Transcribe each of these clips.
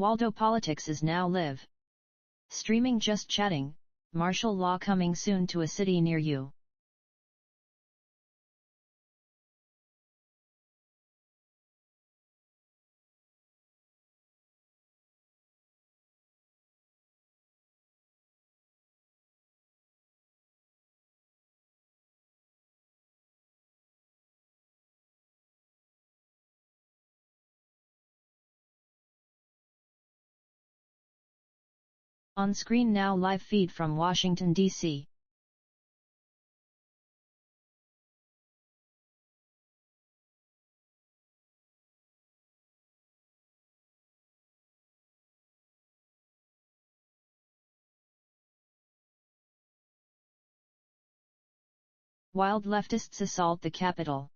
Waldo Politics is now live streaming. Just chatting, martial law coming soon to a city near you. On screen now, live feed from Washington, D.C. Wild leftists assault the Capitol.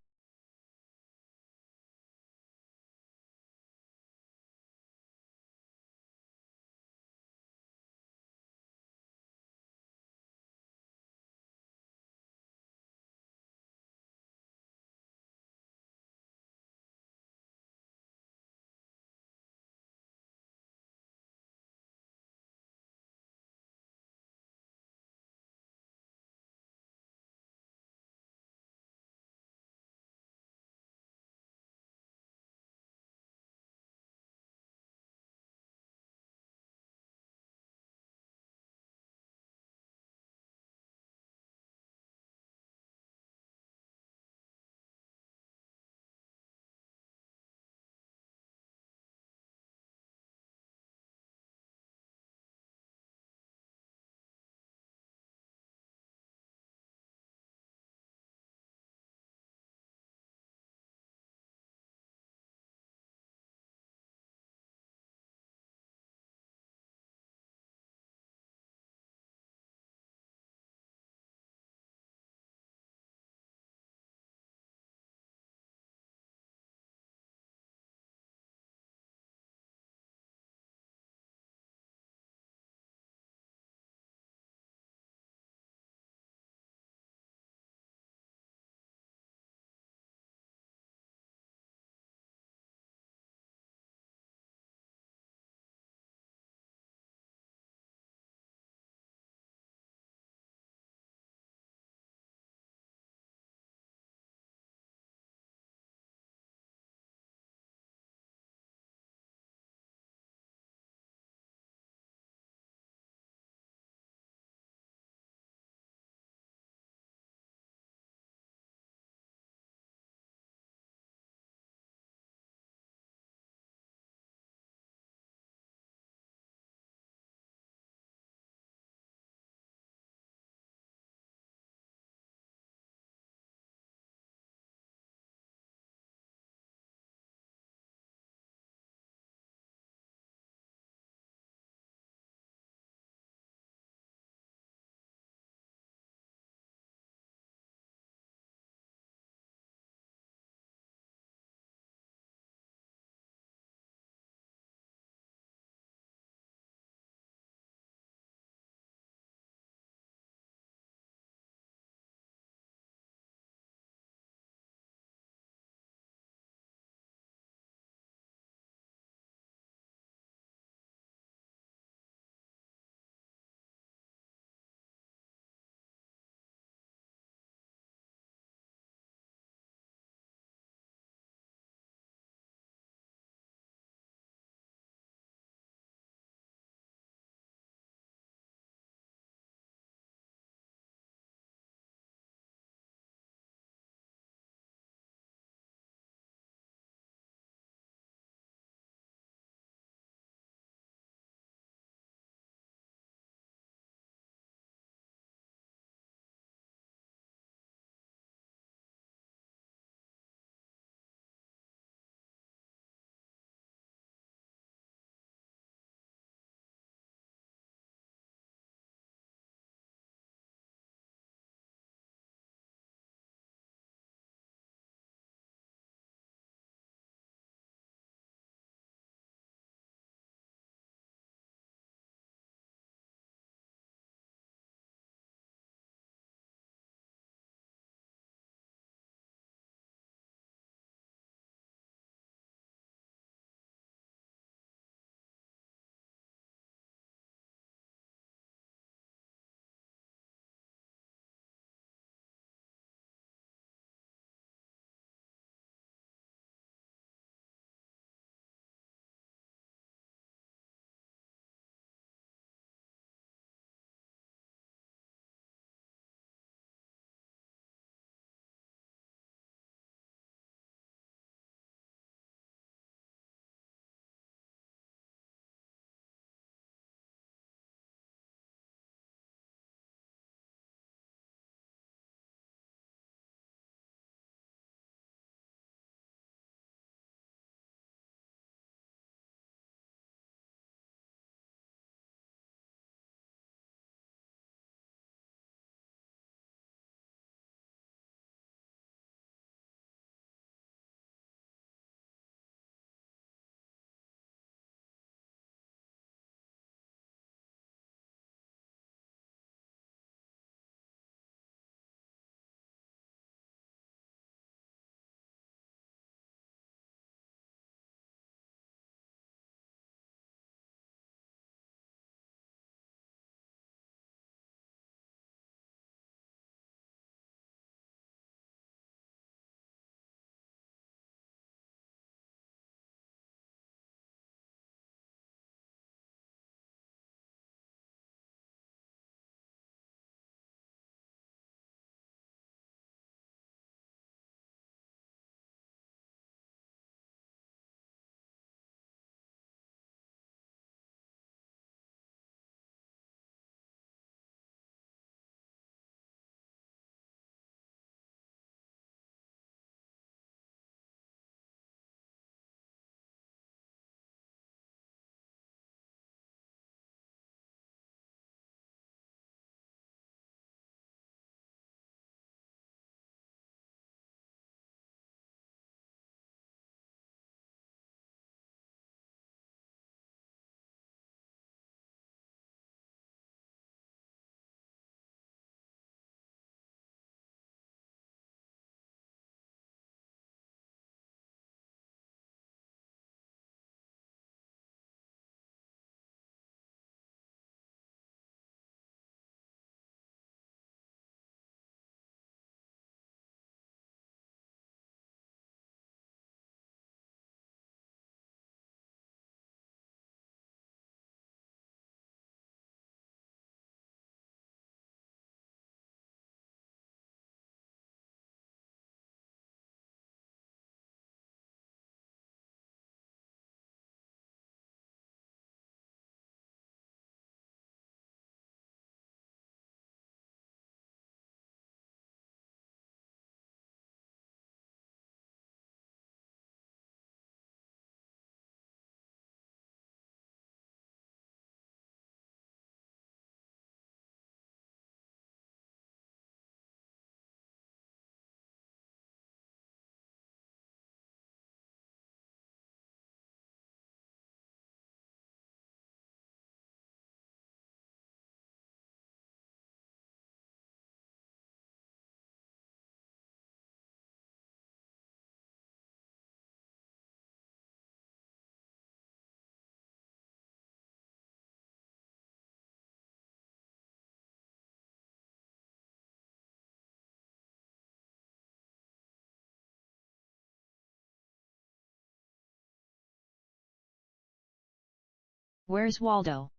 Where's Waldo?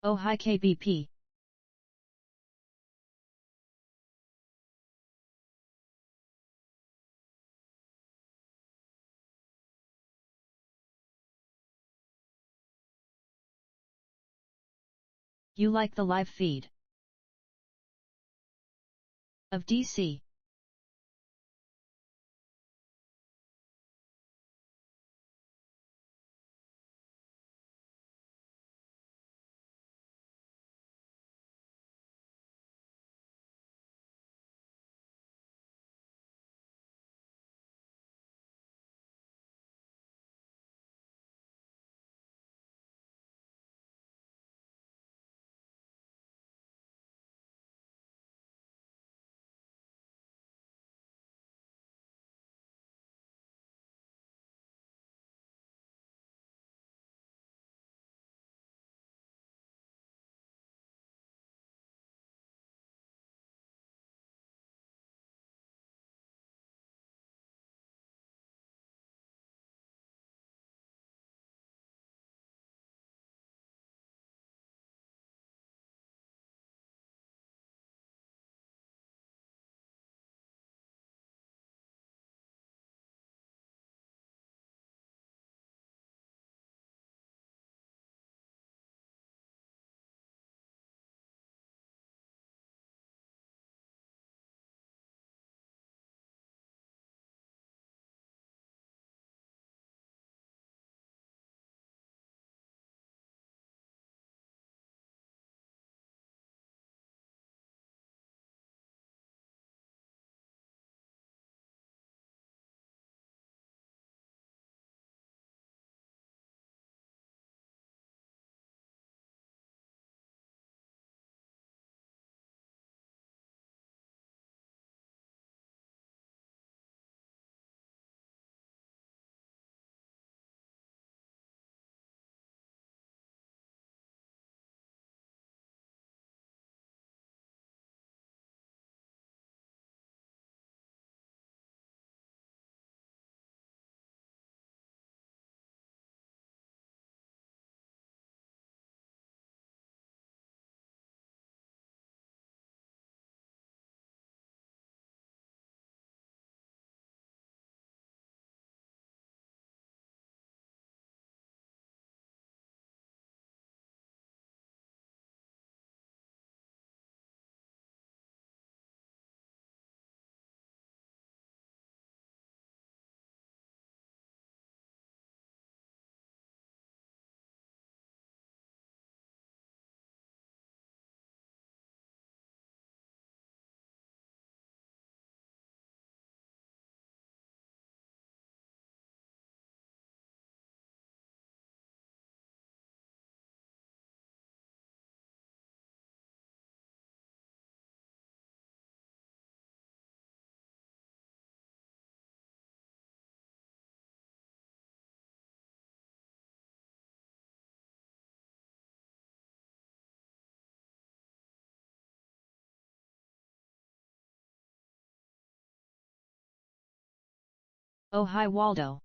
Oh hi KBP. You like the live feed of DC? Oh hi Waldo.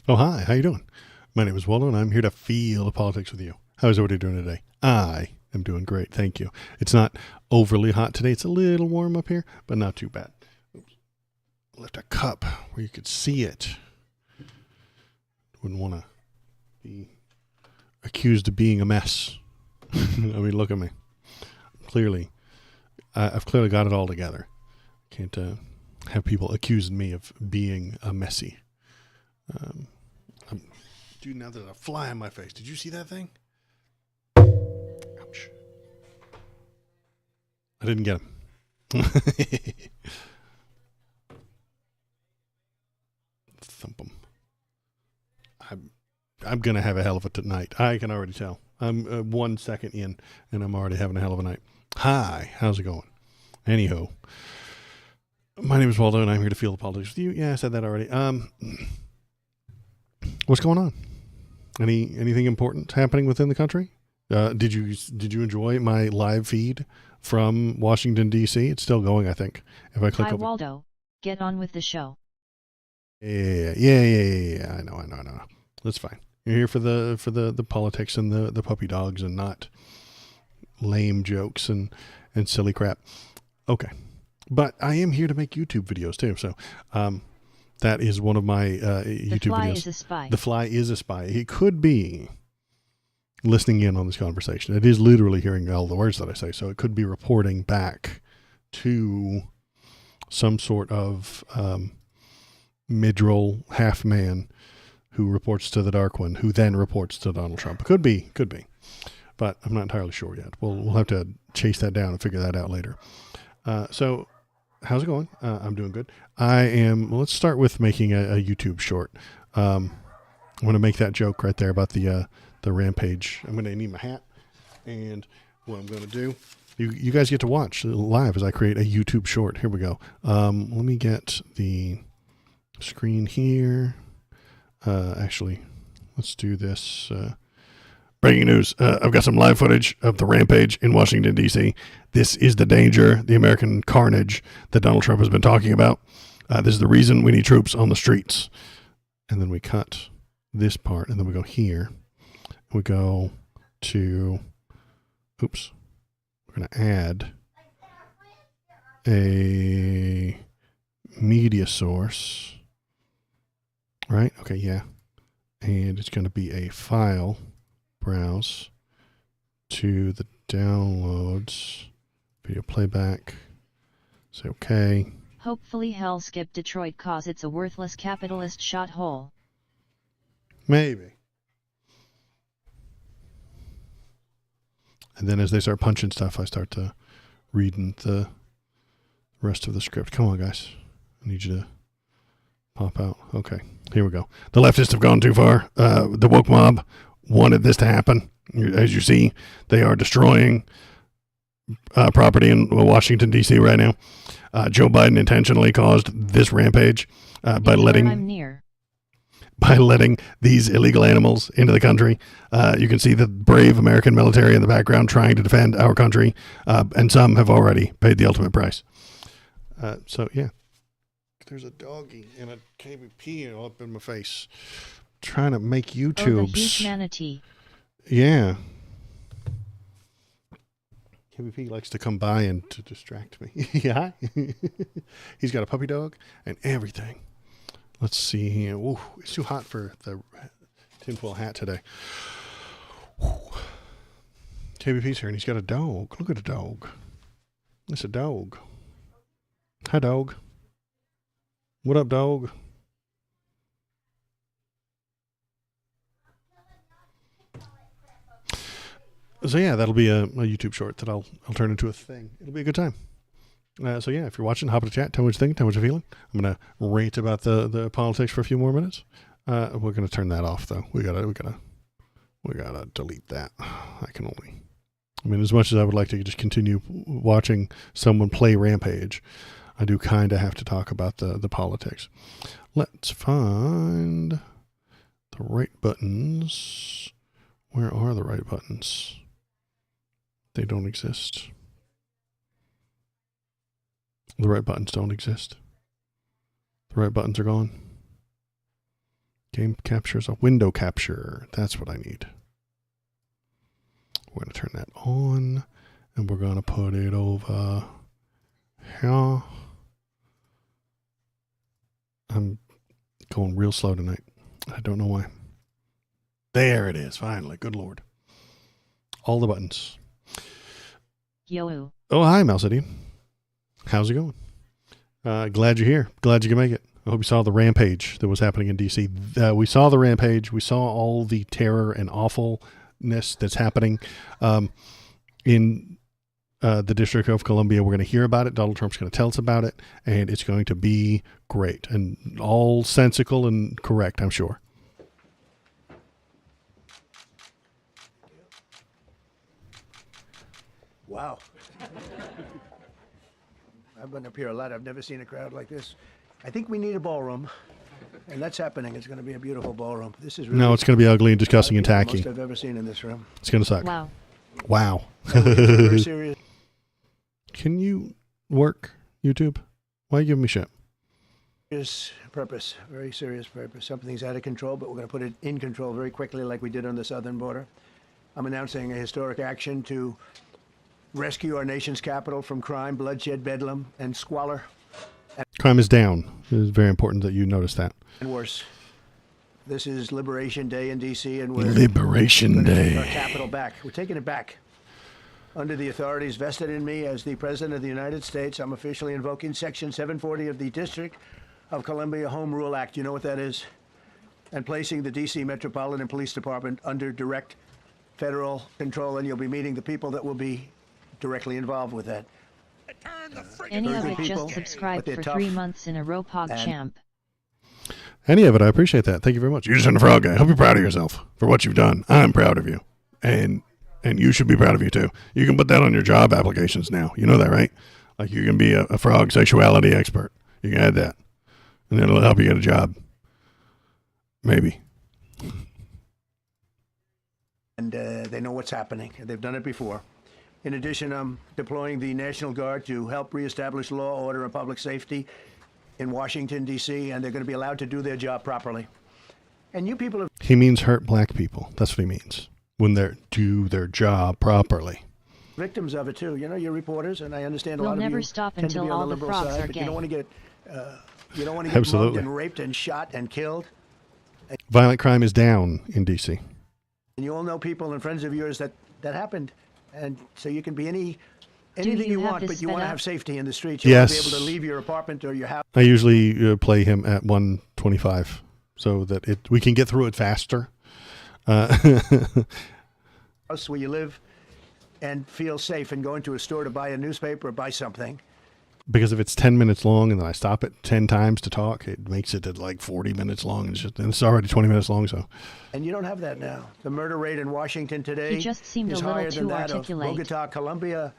Oh, hi. How you doing? My name is Waldo, and I'm here to feel the politics with you. How's everybody doing today? I am doing great, thank you. It's not overly hot today. It's a little warm up here, but not too bad. Oops. I left a cup where you could see it. Wouldn't want to be accused of being a mess. I mean, look at me. Clearly, I've clearly got it all together. Can't have people accusing me of being a messy. Dude, now there's a fly on my face. Did you see that thing? Ouch. I didn't get him. Thump him. I'm going to have a hell of a night. I can already tell. I'm 1 second in, and I'm already having a hell of a night. Hi, how's it going? Anyhow, my name is Waldo, and I'm here to feel the politics with you. Yeah, I said that already. What's going on? Anything important happening within the country? Did you enjoy my live feed from Washington, D.C.? It's still going, I think. If I click Hi, Waldo. Get on with the show. Yeah. I know. That's fine. You're here for the politics and the puppy dogs and not lame jokes and silly crap. Okay. But I am here to make YouTube videos too. So that is one of my YouTube videos. The fly is a spy. The fly is a spy. He could be listening in on this conversation. It is literally hearing all the words that I say. So it could be reporting back to some sort of midroll half man who reports to the Dark One, who then reports to Donald Trump. It could be. But I'm not entirely sure yet. We'll have to chase that down and figure that out later. So how's it going? I'm doing good. Let's start with making a YouTube short. I'm going to make that joke right there about the rampage. I'm going to need my hat. And what I'm going to do, you guys get to watch live as I create a YouTube short. Here we go. Let me get the screen here. Actually, let's do this. Breaking news. I've got some live footage of the rampage in Washington, D.C. This is the danger, the American carnage that Donald Trump has been talking about. This is the reason we need troops on the streets. And then we cut this part, and then we go here. We go to, oops, we're going to add a media source. Right? Okay, yeah. And it's going to be a file. Browse to the downloads, video playback, say okay. Hopefully hell skip Detroit cause it's a worthless capitalist shot hole. Maybe. And then as they start punching stuff, I start to reading the rest of the script. Come on, guys. I need you to pop out. Okay, here we go. The leftists have gone too far. The woke mob wanted this to happen. As you see, they are destroying property in Washington, D.C. right now. Joe Biden intentionally caused this rampage by letting these illegal animals into the country. You can see the brave American military in the background trying to defend our country, and some have already paid the ultimate price. So, yeah. There's a doggy and a KBP all up in my face. Trying to make YouTubes. Oh, the huge manatee. Yeah. KBP likes to come by and to distract me. Yeah. He's got a puppy dog and everything. Let's see here. Ooh, it's too hot for the tinfoil hat today. Ooh. KBP's here and he's got a dog. Look at the dog. It's a dog. Hi, dog. What up, dog? So yeah, that'll be a YouTube short that I'll turn into a thing. It'll be a good time. So yeah, if you're watching, hop in the chat. Tell me what you think. Tell me what you're feeling. I'm gonna rant about the politics for a few more minutes. We're gonna turn that off though. We gotta delete that. I mean, as much as I would like to just continue watching someone play Rampage, I do kind of have to talk about the politics. Let's find the right buttons. Where are the right buttons? They don't exist. The right buttons don't exist. The right buttons are gone. Game capture is a window capture. That's what I need. We're going to turn that on, and we're going to put it over here. I'm going real slow tonight. I don't know why. There it is, finally. Good Lord. All the buttons. Yo. Oh, hi, Malcity. How's it going? Glad you're here. Glad you can make it. I hope you saw the rampage that was happening in D.C. We saw the rampage. We saw all the terror and awfulness that's happening in the District of Columbia. We're going to hear about it. Donald Trump's going to tell us about it, and it's going to be great and all sensical and correct, I'm sure. Wow. I've been up here a lot. I've never seen a crowd like this. I think we need a ballroom, and that's happening. It's going to be a beautiful ballroom. This is really No, it's going to be ugly and disgusting and tacky. Most I've ever seen in this room. It's going to suck. Wow. Wow. Very serious. Can you work YouTube? Why are you giving me shit? Purpose, very serious purpose. Something's out of control, but we're going to put it in control very quickly like we did on the southern border. I'm announcing a historic action to rescue our nation's capital from crime, bloodshed, bedlam, and squalor. Crime is down. It is very important that you notice that. And worse. This is Liberation Day in D.C., and we're Liberation going to take Day. our capital back. We're taking it back. Under the authorities vested in me as the President of the United States, I'm officially invoking Section 740 of the District of Columbia Home Rule Act. You know what that is? And placing the D.C. Metropolitan Police Department under direct federal control, and you'll be meeting the people that will be directly involved with that. Any Very of good it people, just subscribed but they're for tough 3 months in a row, PogChamp. Any of it, I appreciate that. Thank you very much. You're just a frog guy. I hope you're proud of yourself for what you've done. I'm proud of you. And you should be proud of you too. You can put that on your job applications now. You know that, right? Like you can be a frog sexuality expert. You can add that. And it'll help you get a job. Maybe. And they know what's happening. They've done it before. In addition, I'm deploying the National Guard to help reestablish law, order, and public safety in Washington, D.C., and they're going to be allowed to do their job properly. And you people have... He means hurt black people. That's what he means. When they do their job properly. Victims of it, too. You know, you're reporters, and I understand a We'll lot of you never stop tend to until be on all the the liberal frogs side, are but gay. you don't want to get... you don't want to get Absolutely. mugged and raped and shot and killed. Violent crime is down in D.C. And you all know people and friends of yours that happened. And so you can be anything you you have want, this but you sped want to up? have safety in the streets. You want to be Yes. able to leave your apartment or your house. I usually play him at 125 so that we can get through it faster. House where you live and feel safe and go into a store to buy a newspaper or buy something. Because if it's 10 minutes long and then I stop it 10 times to talk, it makes it at like 40 minutes long. And it's already 20 minutes long. So And you don't have that now. The murder rate in Washington today He just seemed is a little higher too than that articulate. of Bogota, Colombia,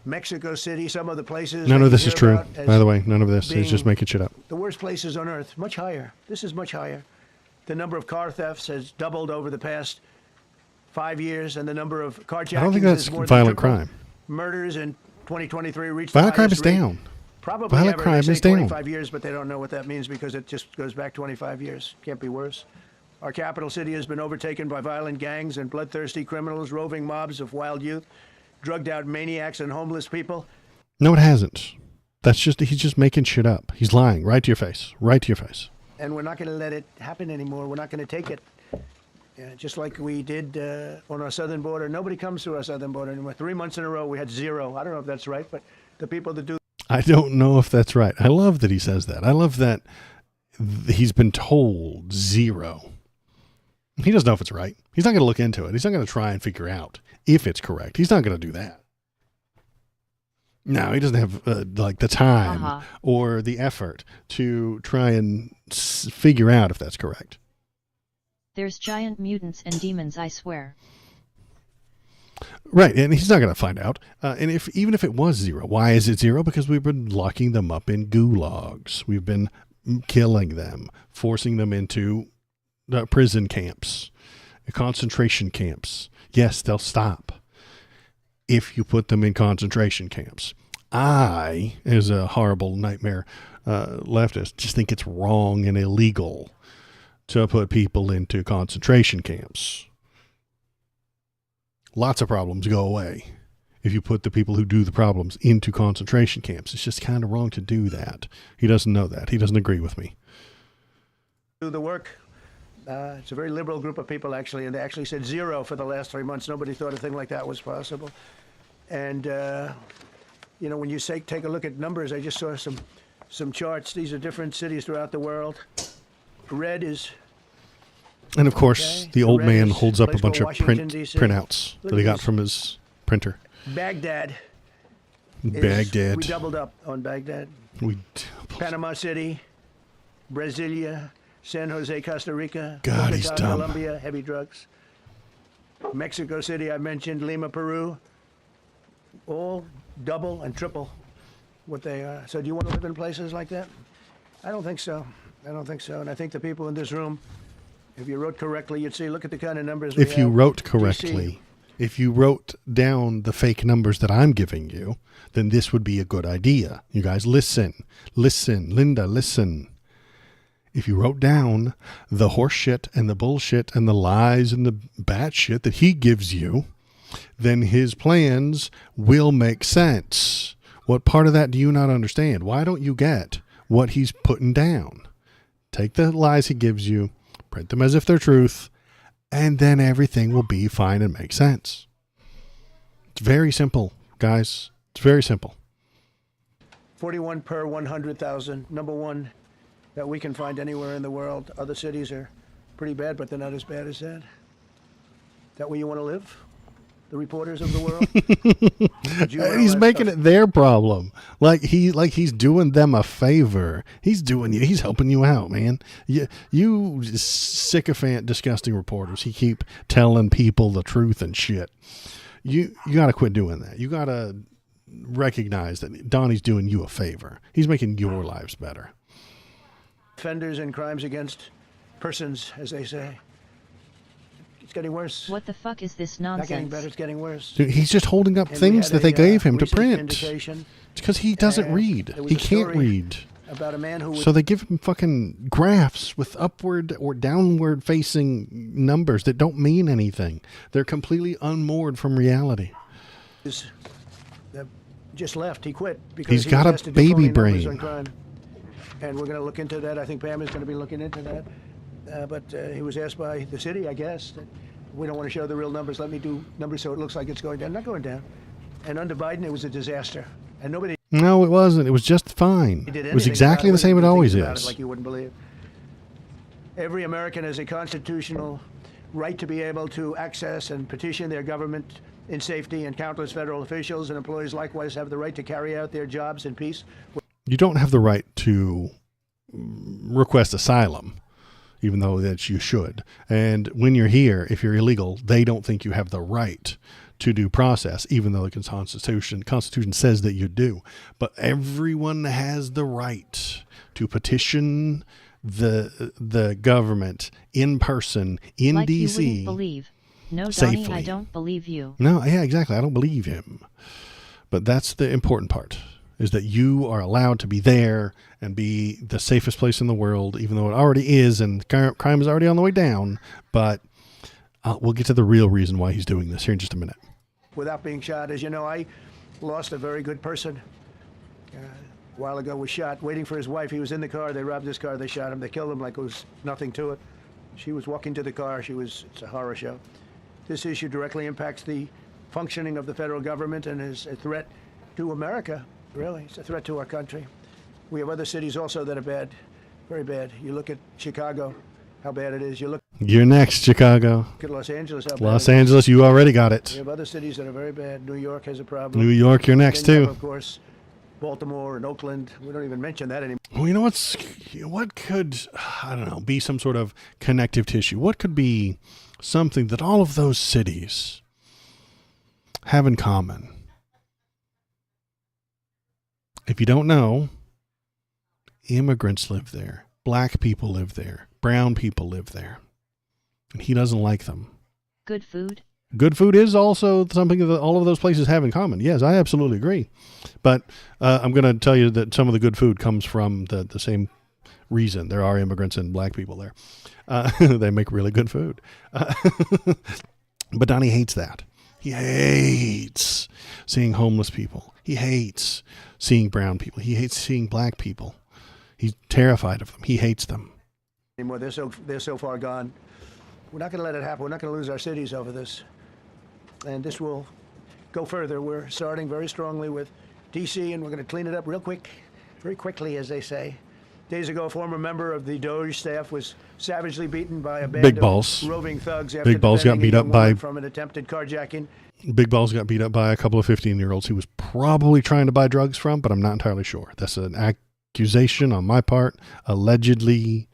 Mexico City, some of the places. none that of you this is hear true. about as By the way, none of this is just being making shit up. the worst places on earth, much higher. This is much higher. The number of car thefts has doubled over the past 5 years, and the number of carjackings I don't think that's is more than violent tripled. crime. Murders in 2023 reached Violent the crime highest is rate down. probably Violent ever. crime They say is down. 25 years, but they don't know what that means because it just goes back 25 years. Can't be worse. Our capital city has been overtaken by violent gangs and bloodthirsty criminals, roving mobs of wild youth, drugged out maniacs and homeless people. No, it hasn't. He's just making shit up. He's lying right to your face. Right to your face. And we're not going to let it happen anymore. We're not going to take it. Just like we did on our southern border. Nobody comes through our southern border anymore. 3 months in a row, we had zero. I don't know if that's right, but the people that do... I don't know if that's right. I love that he says that. I love that he's been told zero. He doesn't know if it's right. He's not going to look into it. He's not going to try and figure out if it's correct. He's not going to do that. No, he doesn't have the time or the effort to try and figure out if that's correct. There's giant mutants and demons, I swear. Right, and he's not going to find out. And even if it was zero, why is it zero? Because we've been locking them up in gulags. We've been killing them, forcing them into prison camps, concentration camps. Yes, they'll stop if you put them in concentration camps. I, as a horrible nightmare leftist, just think it's wrong and illegal to put people into concentration camps. lots of problems go away if you put the people who do the problems into concentration camps. It's just kind of wrong to do that. He doesn't know that. He doesn't agree with me. Do the work. It's a very liberal group of people, actually, and they actually said 0 for the last 3 months. Nobody thought a thing like that was possible. And, you know, when you say take a look at numbers, I just saw some charts. These are different cities throughout the world. Red is... And, of course, the old man holds up a bunch of Washington, D.C. printouts that he got from his printer. Baghdad. Baghdad. We doubled up on Baghdad. Panama City, Brasilia, San Jose, Costa Rica, God, he's dumb. Colombia, heavy drugs. Mexico City, I mentioned, Lima, Peru, all double and triple what they are. So do you want to live in places like that? I don't think so. I don't think so. And I think the people in this room, if you wrote correctly, you'd see, look at the kind of numbers we have. If you wrote correctly, if you wrote down the fake numbers that I'm giving you, then this would be a good idea. You guys, listen. Listen. Linda, listen. If you wrote down the horse shit and the bullshit and the lies and the bat shit that he gives you, then his plans will make sense. What part of that do you not understand? Why don't you get what he's putting down? Take the lies he gives you, print them as if they're truth, and then everything will be fine and make sense. It's very simple, guys. It's very simple. 41 per 100,000, number one that we can find anywhere in the world. Other cities are pretty bad, but they're not as bad as that. That where you want to live? The reporters of the world? He's making it their problem. Like he's doing them a favor. He's helping you out, man. You sycophant, disgusting reporters. He keep telling people the truth and shit. You got to quit doing that. You got to recognize that Donnie's doing you a favor. He's making your lives better. Offenders and crimes against persons, as they say. It's getting worse. What the fuck is this nonsense? Not getting better, it's getting worse. Dude, he's just holding up things that they gave him to print. It's because he doesn't read. He can't read. About a man who so they give him fucking graphs with upward or downward facing numbers that don't mean anything. They're completely unmoored from reality. Just left. He quit because he's got a baby brain. And we're going to look into that. I think Pam is going to be looking into that. But he was asked by the city, I guess, that we don't want to show the real numbers. Let me do numbers so it looks like it's going down. Not going down. And under Biden, it was a disaster. And nobody... No, it wasn't. It was just fine. It was exactly the same it always is. Like you wouldn't believe. Every American has a constitutional right to be able to access and petition their government in safety, and countless federal officials and employees likewise have the right to carry out their jobs in peace. You don't have the right to request asylum, even though that you should. And when you're here, if you're illegal, they don't think you have the right to due process, even though the Constitution says that you do. But everyone has the right to petition the government in person in like D.C. You wouldn't believe. No, safely. Donnie, I don't believe you. No, yeah, exactly. I don't believe him. But that's the important part, is that you are allowed to be there and be the safest place in the world, even though it already is, and crime is already on the way down. But we'll get to the real reason why he's doing this here in just a minute. Without being shot. As you know, I lost a very good person a while ago, was shot waiting for his wife. He was in the car. They robbed his car. They shot him. They killed him like it was nothing to it. She was walking to the car. It's a horror show. This issue directly impacts the functioning of the federal government and is a threat to America, really. It's a threat to our country. We have other cities also that are bad, very bad. You look at Chicago, how bad it is. You look You're next, Chicago. at Los Angeles, how bad Los it is. Angeles, you already got We it. have other cities that are very bad. New York has a problem. New York, you're next Then you too. have, of course, Baltimore and Oakland. We don't even mention that anymore. Well, you know what could, I don't know, be some sort of connective tissue? What could be something that all of those cities have in common? If you don't know, immigrants live there. Black people live there. Brown people live there. And he doesn't like them. Good food? Good food is also something that all of those places have in common. Yes, I absolutely agree. But I'm going to tell you that some of the good food comes from the same reason. There are immigrants and black people there. They make really good food. But Donnie hates that. He hates seeing homeless people. He hates seeing brown people. He hates seeing black people. He's terrified of them. He hates them. Anymore. They're so far gone. We're not going to let it happen. We're not going to lose our cities over this. And this will go further. We're starting very strongly with D.C., and we're going to clean it up real quick, very quickly, as they say. Days ago, a former member of the Doge staff was savagely beaten by a band of roving thugs after Big Balls got beat up by from an attempted carjacking. Big Balls got beat up by a couple of 15-year-olds he was probably trying to buy drugs from, but I'm not entirely sure. That's an accusation on my part. Allegedly,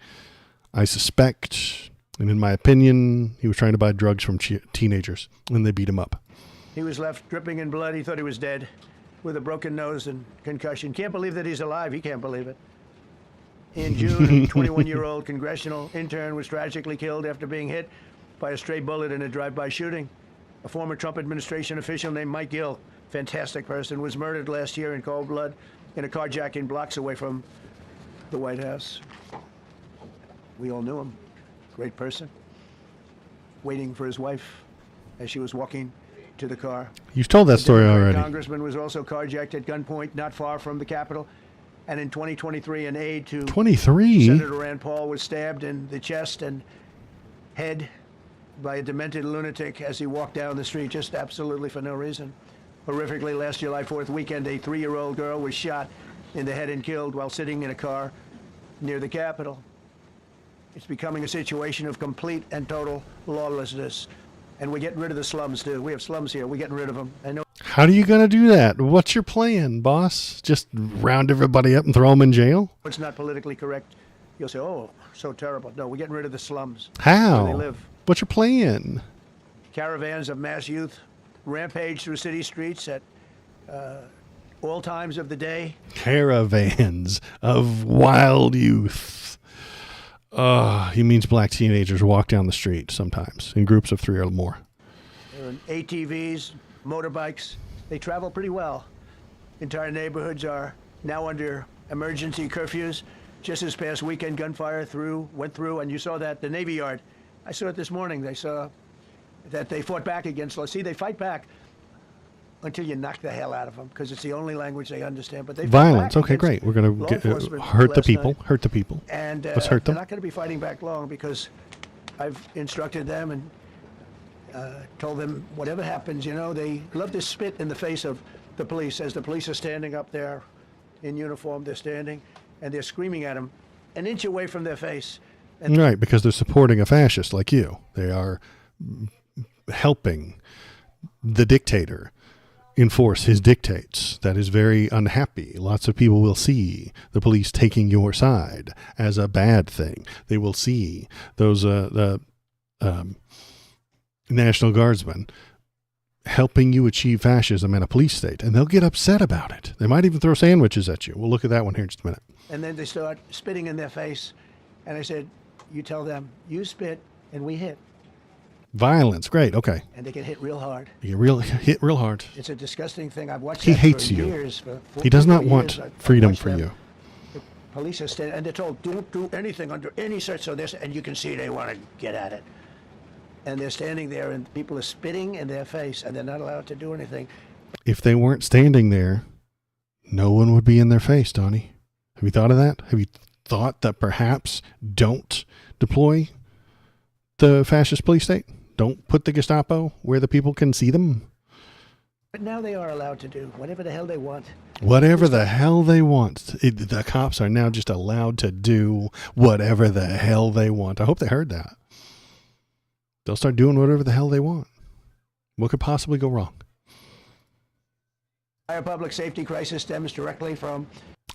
I suspect, and in my opinion, he was trying to buy drugs from teenagers, and they beat him up. He was left dripping in blood. He thought he was dead with a broken nose and concussion. Can't believe that he's alive. He can't believe it. In June, a 21-year-old congressional intern was tragically killed after being hit by a stray bullet in a drive-by shooting. A former Trump administration official named Mike Gill, fantastic person, was murdered last year in cold blood in a carjacking blocks away from the White House. We all knew him. Great person. Waiting for his wife as she was walking to the car. You've told that story already. The congressman was also carjacked at gunpoint not far from the Capitol. And in 2023, an aide to Senator Rand Paul was stabbed in the chest and head by a demented lunatic as he walked down the street, just absolutely for no reason. Horrifically, last July 4th weekend, a 3-year-old girl was shot in the head and killed while sitting in a car near the Capitol. It's becoming a situation of complete and total lawlessness. And we're getting rid of the slums, too. We have slums here. We're getting rid of them. I know. How are you going to do that? What's your plan, boss? Just round everybody up and throw them in jail? It's not politically correct. You'll say, oh, so terrible. No, we're getting rid of the slums. How? Where they live. What's your plan? Caravans of mass youth rampage through city streets at all times of the day. Caravans of wild youth. He means black teenagers walk down the street sometimes in groups of 3 or more. They're in ATVs, motorbikes. They travel pretty well. Entire neighborhoods are now under emergency curfews. Just this past weekend, gunfire went through, and you saw that, the Navy Yard. I saw it this morning. They saw that they fought back against law. See, they fight back until you knock the hell out of them, because it's the only language they understand. But they violence. Okay, great. We're going to hurt the people. Hurt the people. And let's hurt them. They're not going to be fighting back long, because I've instructed them and told them whatever happens, they love to spit in the face of the police. As the police are standing up there in uniform, they're standing and they're screaming at them an inch away from their face. And right, because they're supporting a fascist like you. They are helping the dictator enforce his dictates. That is very unhappy. Lots of people will see the police taking your side as a bad thing. They will see those National Guardsmen helping you achieve fascism in a police state, and they'll get upset about it. They might even throw sandwiches at you. We'll look at that one here in just a minute. And then they start spitting in their face. And I said, you tell them, you spit and we hit. Violence, great, okay. And they get hit real hard. You hit real hard. It's a disgusting thing. I've watched he that hates for you. years. He does not want freedom for you. The police are standing, and they're told, don't do anything under any search. So this, and you can see they want to get at it. And they're standing there, and people are spitting in their face, and they're not allowed to do anything. If they weren't standing there, no one would be in their face, Donnie. Have you thought of that? Have you thought that perhaps don't deploy the fascist police state? Don't put the Gestapo where the people can see them? But now they are allowed to do whatever the hell they want. Whatever the hell they want. The cops are now just allowed to do whatever the hell they want. I hope they heard that. They'll start doing whatever the hell they want. What could possibly go wrong? Our public safety crisis stems directly from...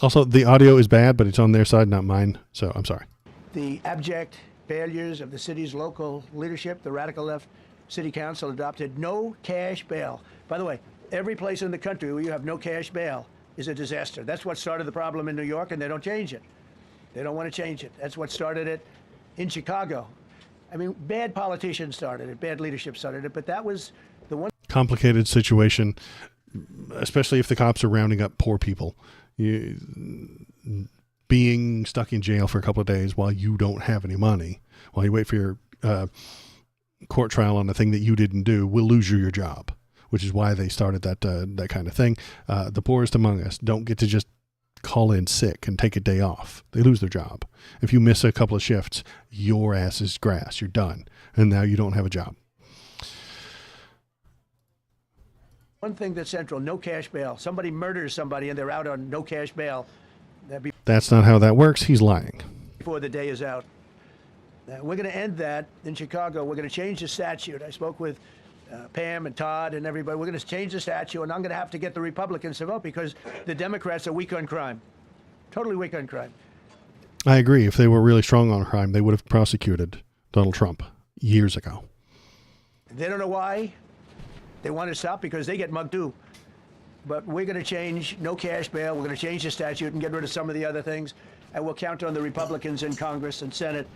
Also, the audio is bad, but it's on their side, not mine, so I'm sorry. The abject failures of the city's local leadership. The radical left city council adopted no cash bail. By the way, every place in the country where you have no cash bail is a disaster. That's what started the problem in New York, and they don't change it. They don't want to change it. That's what started it in Chicago. I mean, bad politicians started it, bad leadership started it, but that was the one... Complicated situation, especially if the cops are rounding up poor people. Being stuck in jail for a couple of days while you don't have any money, while you wait for your court trial on a thing that you didn't do, will lose you your job. which is why they started that kind of thing. The poorest among us don't get to just call in sick and take a day off. They lose their job. If you miss a couple of shifts, your ass is grass. You're done. And now you don't have a job. One thing that's central, no cash bail. Somebody murders somebody and they're out on no cash bail. That's not how that works. He's lying. Before the day is out. We're going to end that in Chicago. We're going to change the statute. I spoke with Pam and Todd and everybody. We're going to change the statute, and I'm going to have to get the Republicans to vote because the Democrats are weak on crime. Totally weak on crime. I agree. If they were really strong on crime, they would have prosecuted Donald Trump years ago. They don't know why. They want to stop because they get mugged too. But we're going to change no cash bail. We're going to change the statute and get rid of some of the other things. And we'll count on the Republicans in Congress and Senate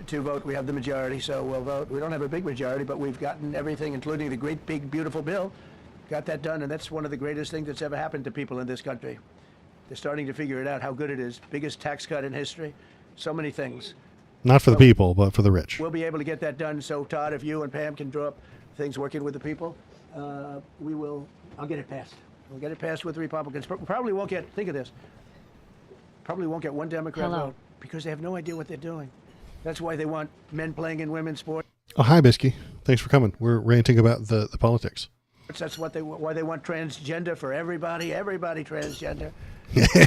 to vote. We have the majority, so we'll vote. We don't have a big majority, but we've gotten everything, including the great, big, beautiful bill. Got that done, and that's one of the greatest things that's ever happened to people in this country. They're starting to figure it out, how good it is. Biggest tax cut in history. So many things. Not for the people, but for the rich. We'll be able to get that done. So, Todd, if you and Pam can draw up things working with the people, I'll get it passed. We'll get it passed with the Republicans. Probably won't get, think of this, probably won't get one Democrat vote because they have no idea what they're doing. That's why they want men playing in women's sports. Oh, hi, Bisky. Thanks for coming. We're ranting about the politics. That's why they want transgender for everybody transgender.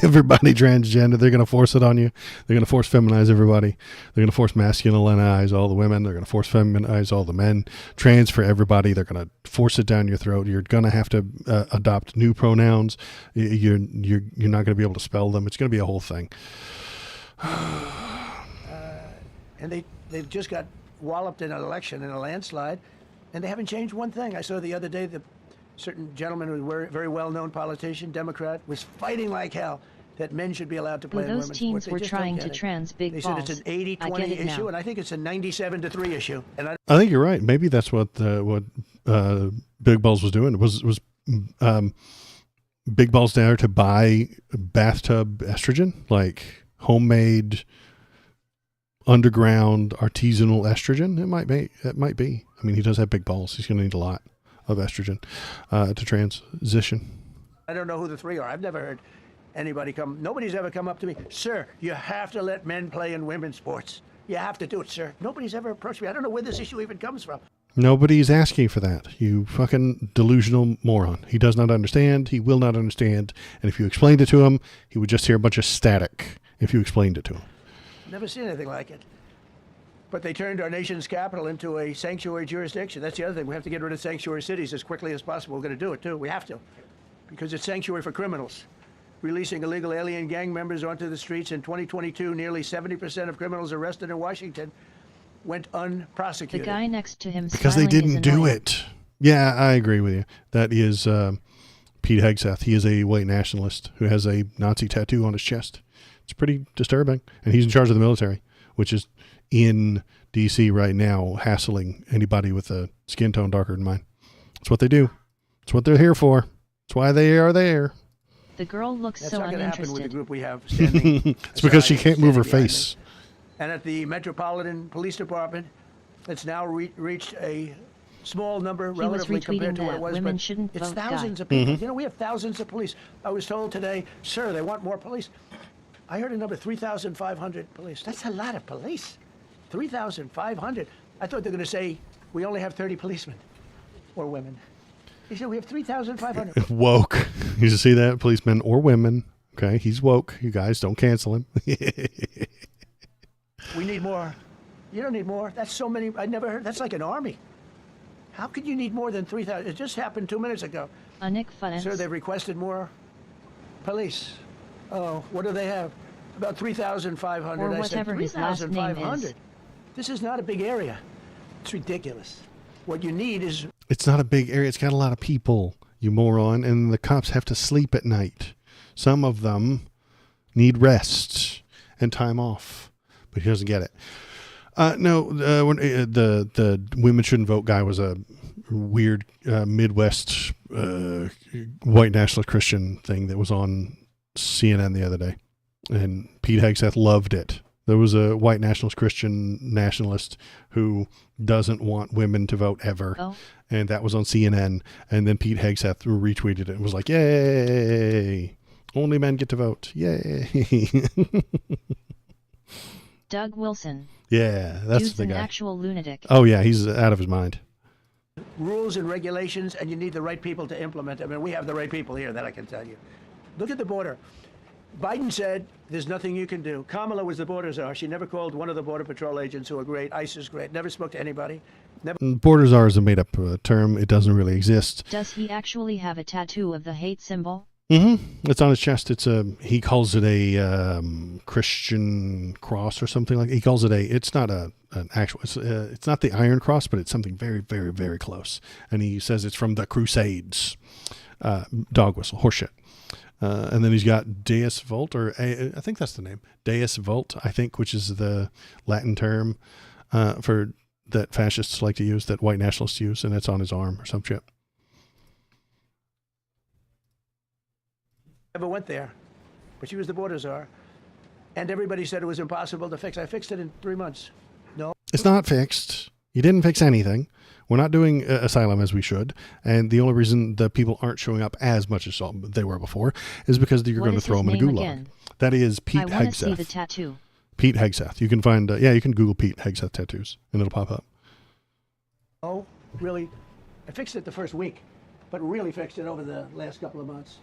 Everybody transgender. They're going to force it on you. They're going to force feminize everybody. They're going to force masculinize all the women. They're going to force feminize all the men. Trans for everybody. They're going to force it down your throat. You're going to have to adopt new pronouns. You're not going to be able to spell them. It's going to be a whole thing. And they've just got walloped in an election, in a landslide, and they haven't changed one thing. I saw the other day the certain gentleman who was a very well-known politician, Democrat, was fighting like hell that men should be allowed to play in women's sports. Those teams were trying to trans big balls. They said it's an 80-20 issue, now. and I think it's a 97-3 issue. And I think you're right. Maybe that's what Big Balls was doing. Was Big Balls there to buy bathtub estrogen, like homemade, underground, artisanal estrogen? It might be. I mean, he does have big balls. He's going to need a lot of estrogen to transition. I don't know who the three are. I've never heard anybody come. Nobody's ever come up to me, sir, you have to let men play in women's sports. You have to do it, sir. Nobody's ever approached me. I don't know where this issue even comes from. Nobody's asking for that. You fucking delusional moron. He does not understand. He will not understand. And if you explained it to him, he would just hear a bunch of static if you explained it to him. Never seen anything like it. But they turned our nation's capital into a sanctuary jurisdiction. That's the other thing. We have to get rid of sanctuary cities as quickly as possible. We're going to do it, too. We have to. Because it's sanctuary for criminals. Releasing illegal alien gang members onto the streets in 2022, nearly 70% of criminals arrested in Washington went unprosecuted. The guy next to him because they didn't do it. Yeah, I agree with you. That is Pete Hegseth. He is a white nationalist who has a Nazi tattoo on his chest. It's pretty disturbing. And he's in charge of the military, which is in D.C. right now, hassling anybody with a skin tone darker than mine. That's what they do. It's what they're here for. It's why they are there. The girl looks That's so not going to happen with the uninterested. group we have standing. It's because she can't move her face. And at the Metropolitan Police Department, it's now reached a small number, He relatively was compared retweeting to what that it was, women but shouldn't it's vote thousands guy. of people. You know, we have thousands of police. I was told today, sir, they want more police. I heard a number, 3,500 police. That's a lot of police. 3,500. I thought they were going to say, we only have 30 policemen or women. He said, we have 3,500. Woke. You should see that, policemen or women. Okay, he's woke. You guys don't cancel him. We need more. You don't need more. That's so many. I never heard. That's like an army. How could you need more than 3,000? It just happened 2 minutes ago. Nick Funness. Sir, they've requested more police. Oh, what do they have? About 3,500. Or I whatever said, his last name 3,500. is. This is not a big area. It's ridiculous. What you need is... It's not a big area. It's got a lot of people, you moron, and the cops have to sleep at night. Some of them need rest and time off, but he doesn't get it. The women shouldn't vote guy was a weird Midwest white nationalist Christian thing that was on CNN the other day, and Pete Hegseth loved it. There was a white nationalist, Christian nationalist who doesn't want women to vote ever. Oh. And that was on CNN. And then Pete Hegseth retweeted it and was like, yay, only men get to vote. Yay. Doug Wilson. Yeah, that's Dude's the guy. An actual lunatic. Oh, yeah, he's out of his mind. Rules and regulations, and you need the right people to implement them. And we have the right people here, that I can tell you. Look at the border. Biden said there's nothing you can do. Kamala was the border czar. She never called one of the Border Patrol agents who are great. ICE is great. Never spoke to anybody. Border czar is a made-up term. It doesn't really exist. Does he actually have a tattoo of the hate symbol? Mm-hmm. It's on his chest. He calls it a Christian cross or something like. He calls it it's not an actual. It's not the Iron Cross, but it's something very, very, very close. And he says it's from the Crusades. Dog whistle, horseshit. And then he's got Deus Vult, or I think that's the name, Deus Vult, I think, which is the Latin term for that fascists like to use, that white nationalists use, and it's on his arm or some shit. Never went there, but she was the border czar, and everybody said it was impossible to fix. I fixed it in 3 months. No, it's not fixed. You didn't fix anything. We're not doing asylum as we should, and the only reason the people aren't showing up as much as they were before is because you're going to throw them in a gulag. Again? That is Pete Hegseth. I want to see the tattoo. Pete Hegseth. You can find, you can Google Pete Hegseth tattoos, and it'll pop up. Oh, really? I fixed it the first week, but really fixed it over the last couple of months.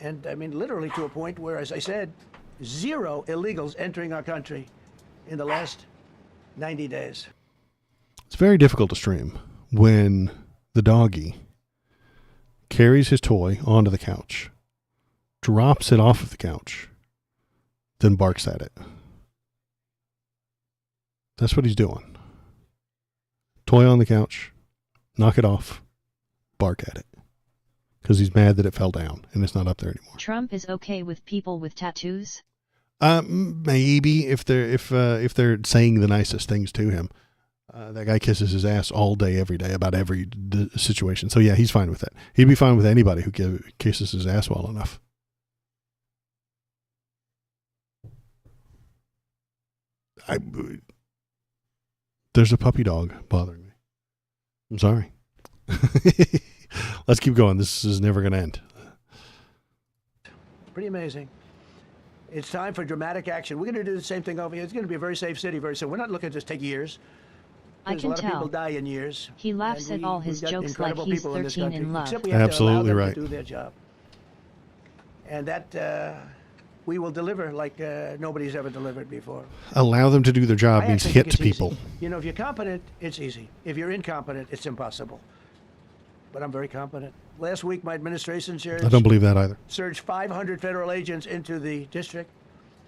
And I mean, literally to a point where, as I said, 0 illegals entering our country in the last 90 days. It's very difficult to stream when the doggy carries his toy onto the couch, drops it off of the couch, then barks at it. That's what he's doing. Toy on the couch, knock it off, bark at it. Because he's mad that it fell down and it's not up there anymore. Trump is okay with people with tattoos? Maybe if they're saying the nicest things to him. That guy kisses his ass all day, every day about every situation. So yeah, he's fine with that. He'd be fine with anybody who kisses his ass well enough. There's a puppy dog bothering me. I'm sorry. Let's keep going. This is never going to end. Pretty amazing. It's time for dramatic action. We're going to do the same thing over here. It's going to be a very safe city very soon. We're not looking to just take years. I can tell. A lot of people tell. die in years. He laughs at all his jokes like he's 13 in love. Except we have Absolutely to allow them right. to do their job. And that we will deliver like nobody's ever delivered before. Allow them to do their job means actually hit think it's people. easy. You know, if you're competent, it's easy. If you're incompetent, it's impossible. But I'm very competent. Last week, my administration I don't believe that either. surged 500 federal agents into the district,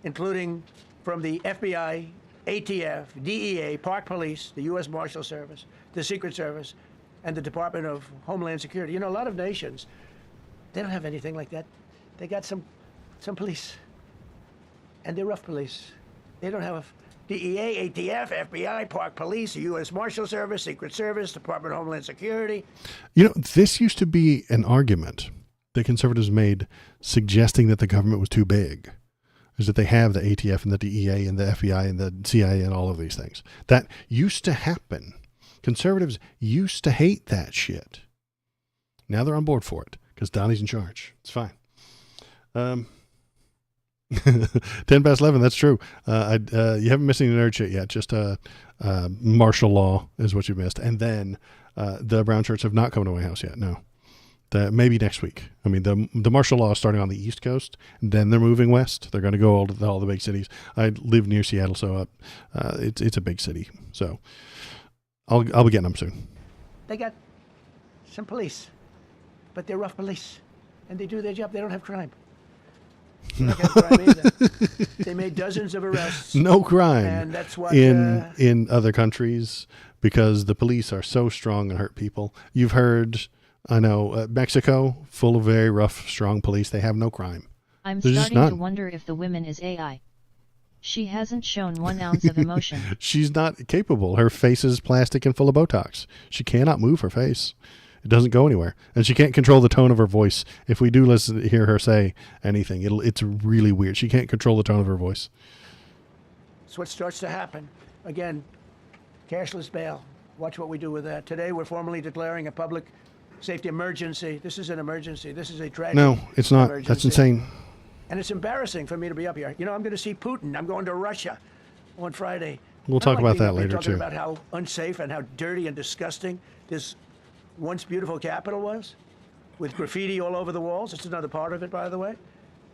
including from the FBI, ATF, DEA, Park Police, the U.S. Marshal Service, the Secret Service, and the Department of Homeland Security. You know, a lot of nations, they don't have anything like that. They got some police, and they're rough police. They don't have DEA, ATF, FBI, Park Police, the U.S. Marshal Service, Secret Service, Department of Homeland Security. You know, this used to be an argument that conservatives made suggesting that the government was too big. Is that they have the ATF and the DEA and the FBI and the CIA and all of these things. That used to happen. Conservatives used to hate that shit. Now they're on board for it because Donnie's in charge. It's fine. 10 past 11, that's true. You haven't missed any nerd shit yet. Just martial law is what you missed. And then the brown shirts have not come to my house yet. No. Maybe next week. I mean, the martial law is starting on the East Coast. And then they're moving west. They're going to go all the big cities. I live near Seattle, so it's a big city. So I'll be getting them soon. They got some police, but they're rough police. And they do their job. They don't have crime. They don't have crime either. They made dozens of arrests. No crime. And that's what in other countries, because the police are so strong and hurt people. You've heard, I know, Mexico, full of very rough, strong police. They have no crime. I'm starting to wonder if the woman is AI. She hasn't shown 1 ounce of emotion. She's not capable. Her face is plastic and full of Botox. She cannot move her face. It doesn't go anywhere. And she can't control the tone of her voice. If we do hear her say anything, it's really weird. She can't control the tone of her voice. It's what starts to happen. Again, cashless bail. Watch what we do with that. Today, we're formally declaring a public safety emergency. This is an emergency. This is a tragic No, it's not. emergency. That's insane. And it's embarrassing for me to be up here. You know, I'm going to see Putin. I'm going to Russia on Friday. We'll I talk like about being that up here later, talking too. about how unsafe and how dirty and disgusting this once beautiful capital was, with graffiti all over the walls. It's another part of it, by the way.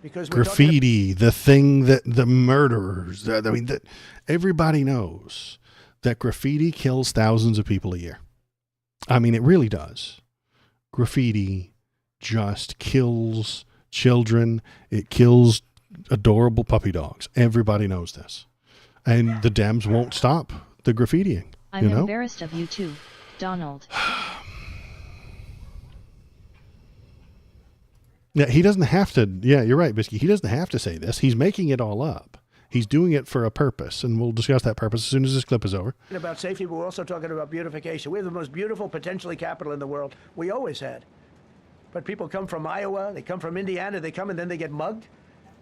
Because we're talking Graffiti, the thing that the murderers, I mean, that everybody knows that graffiti kills thousands of people a year. I mean, it really does. Graffiti just kills children. It kills adorable puppy dogs. Everybody knows this. And the Dems won't stop the graffitiing. I'm you know? embarrassed of you too, Donald. Yeah, he doesn't have to. Yeah, you're right, Bisky. He doesn't have to say this. He's making it all up. He's doing it for a purpose, and we'll discuss that purpose as soon as this clip is over. about safety, but we're also talking about beautification. We have the most beautiful, potentially, capital in the world. We always had. But people come from Iowa, they come from Indiana, they come and then they get mugged.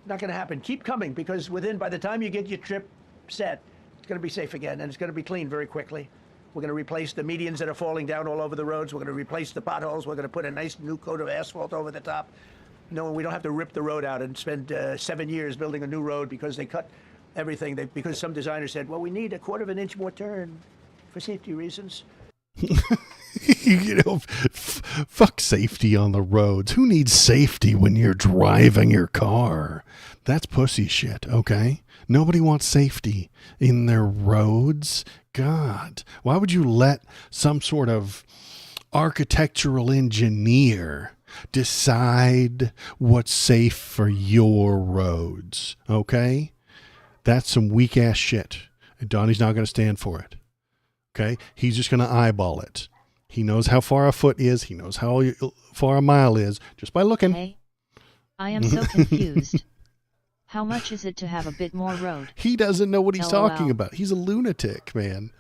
Not going to happen. Keep coming, because by the time you get your trip set, it's going to be safe again, and it's going to be clean very quickly. We're going to replace the medians that are falling down all over the roads. We're going to replace the potholes. We're going to put a nice new coat of asphalt over the top. No, we don't have to rip the road out and spend 7 years building a new road because they cut everything. Because some designer said, well, we need a quarter of an inch more turn for safety reasons. You know, fuck safety on the roads. Who needs safety when you're driving your car? That's pussy shit, okay? Nobody wants safety in their roads. God, why would you let some sort of architectural engineer decide what's safe for your roads, okay? That's some weak ass shit. And Donnie's not going to stand for it. Okay? He's just going to eyeball it. He knows how far a foot is. He knows how far a mile is just by looking. Hey, I am so confused. How much is it to have a bit more road? He doesn't know what he's LOL. talking about. He's a lunatic, man.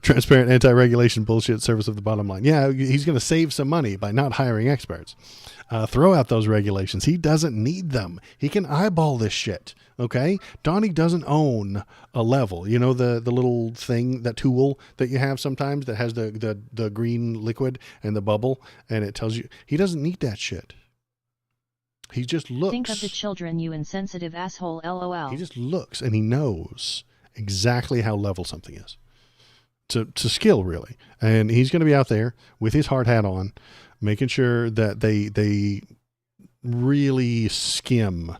Transparent anti-regulation bullshit, service of the bottom line. Yeah, he's going to save some money by not hiring experts. Throw out those regulations. He doesn't need them. He can eyeball this shit. Okay? Donnie doesn't own a level. You know the little thing, that tool that you have sometimes that has the green liquid and the bubble, and it tells you. He doesn't need that shit. He just looks. Think of the children, you insensitive asshole, LOL. He just looks and he knows exactly how level something is. To skill, really. And he's going to be out there with his hard hat on, making sure that they really skim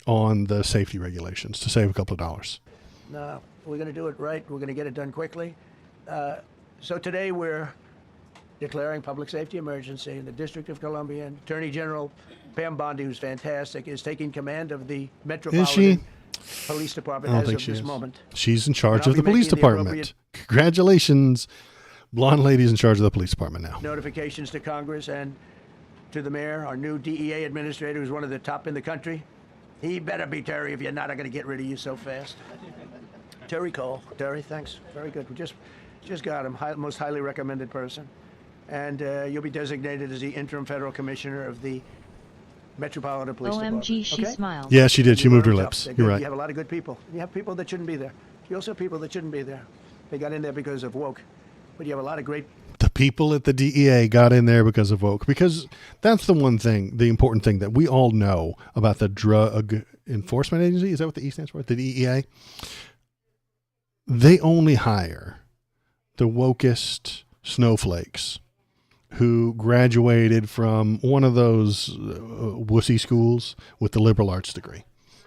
on the safety regulations to save a couple of dollars. No, we're going to do it right. We're going to get it done quickly. So today we're declaring public safety emergency in the District of Columbia. And Attorney General Pam Bondi, who's fantastic, is taking command of the Metropolitan Police Department as of this moment. She's in charge And I'll of the be police making the department. appropriate Congratulations. Blonde lady's in charge of the police department now. Notifications to Congress and to the mayor, our new DEA administrator, who's one of the top in the country. He better be Terry. If you're not, I'm going to get rid of you so fast. Terry Cole. Terry, thanks. Very good. We just got him. Most highly recommended person. And you'll be designated as the interim federal commissioner of the Metropolitan Police Department. OMG, she Okay? smiled. Yeah, she did. She You moved her learned lips. tough. You're right. You have a lot of good people. You have people that shouldn't be there. You also have people that shouldn't be there. They got in there because of woke. But you have a lot of great. The people at the DEA got in there because of woke. Because that's the one thing, the important thing that we all know about the Drug Enforcement Agency. Is that what the E stands for? The DEA? They only hire the wokest snowflakes who graduated from one of those wussy schools with the liberal arts degree.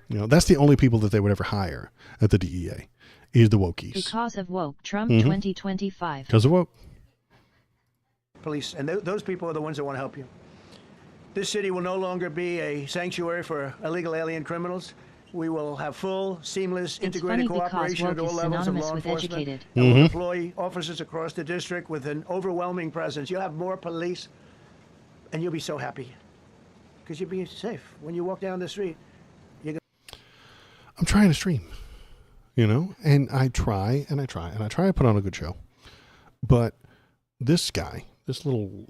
You know, that's the only people that they would ever hire at the DEA is the wokies. Because of woke, Trump 2025. Because of woke. Police, and those people are the ones that want to help you. This city will no longer be a sanctuary for illegal alien criminals. We will have full, seamless, integrated funny because cooperation at woke all is levels of synonymous law with enforcement. educated. And we'll deploy officers across the district with an overwhelming presence. You'll have more police, and you'll be so happy because you'll be safe when you walk down the street. I'm trying to stream, you know, and I try to put on a good show. But this guy, this little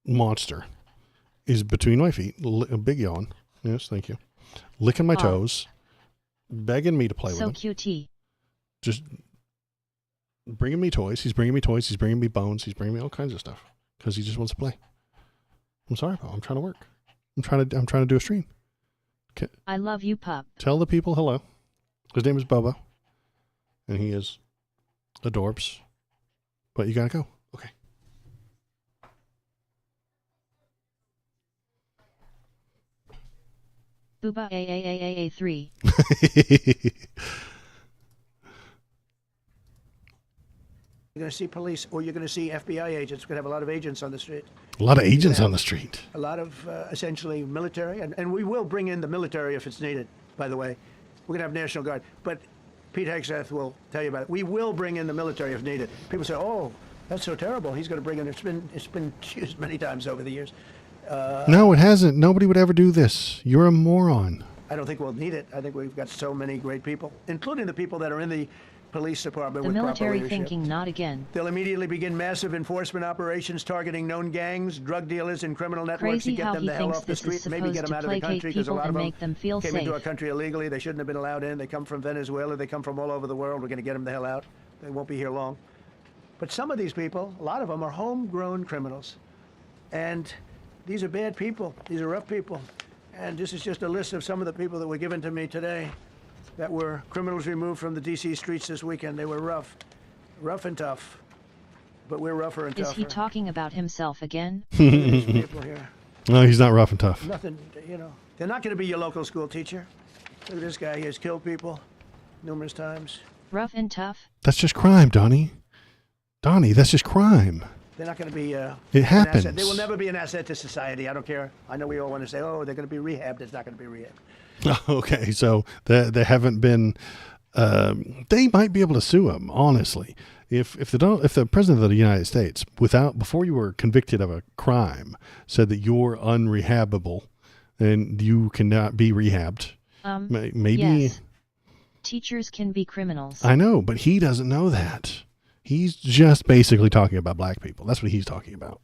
monster, is between my feet, a big yawn. Yes, thank you. Licking my toes, begging me to play with So him. cute. Just bringing me toys. He's bringing me toys. He's bringing me bones. He's bringing me all kinds of stuff because he just wants to play. I'm sorry, Paul. I'm trying to work. I'm trying to do a stream. I love you, pup. Tell the people hello. His name is Bobo, and he is adorbs. But you gotta go. Okay. Booba AAAAA3. You're going to see police, or you're going to see FBI agents. We're going to have a lot of agents on the street. A lot of agents on the street. A lot of essentially military, and we will bring in the military if it's needed, by the way. We're going to have National Guard. But Pete Hegseth will tell you about it. We will bring in the military if needed. People say, oh, that's so terrible. He's going to bring in, it's been used many times over the years. No, it hasn't. Nobody would ever do this. You're a moron. I don't think we'll need it. I think we've got so many great people, including the people that are in the police department The with proper military leadership. thinking not again. They'll immediately begin massive enforcement operations targeting known gangs, drug dealers, and criminal networks Crazy to get how them he the hell thinks off the this is street, maybe get supposed them to out of the placate country, because a people lot of and them make them feel came into safe. our country illegally. They shouldn't have been allowed in. They come from Venezuela. They come from all over the world. We're going to get them the hell out. They won't be here long. But some of these people, a lot of them, are homegrown criminals. And these are bad people. These are rough people. And this is just a list of some of the people that were given to me today that were criminals removed from the D.C. streets this weekend. They were rough and tough. But we're rougher and tougher. Is he talking about himself again? These people here. No, he's not rough and tough. Nothing, they're not going to be your local school teacher. Look at this guy. He has killed people numerous times. Rough and tough? That's just crime, Donnie. Donnie, that's just crime. They're not going to be It happens. They will never be an asset to society. I don't care. I know we all want to say, oh, they're going to be rehabbed. It's not going to be rehabbed. Okay, so they haven't been. They might be able to sue him. Honestly, if the president of the United States, before you were convicted of a crime, said that you're unrehabbable and you cannot be rehabbed, maybe. Yes. Teachers can be criminals. I know, but he doesn't know that. He's just basically talking about black people. That's what he's talking about.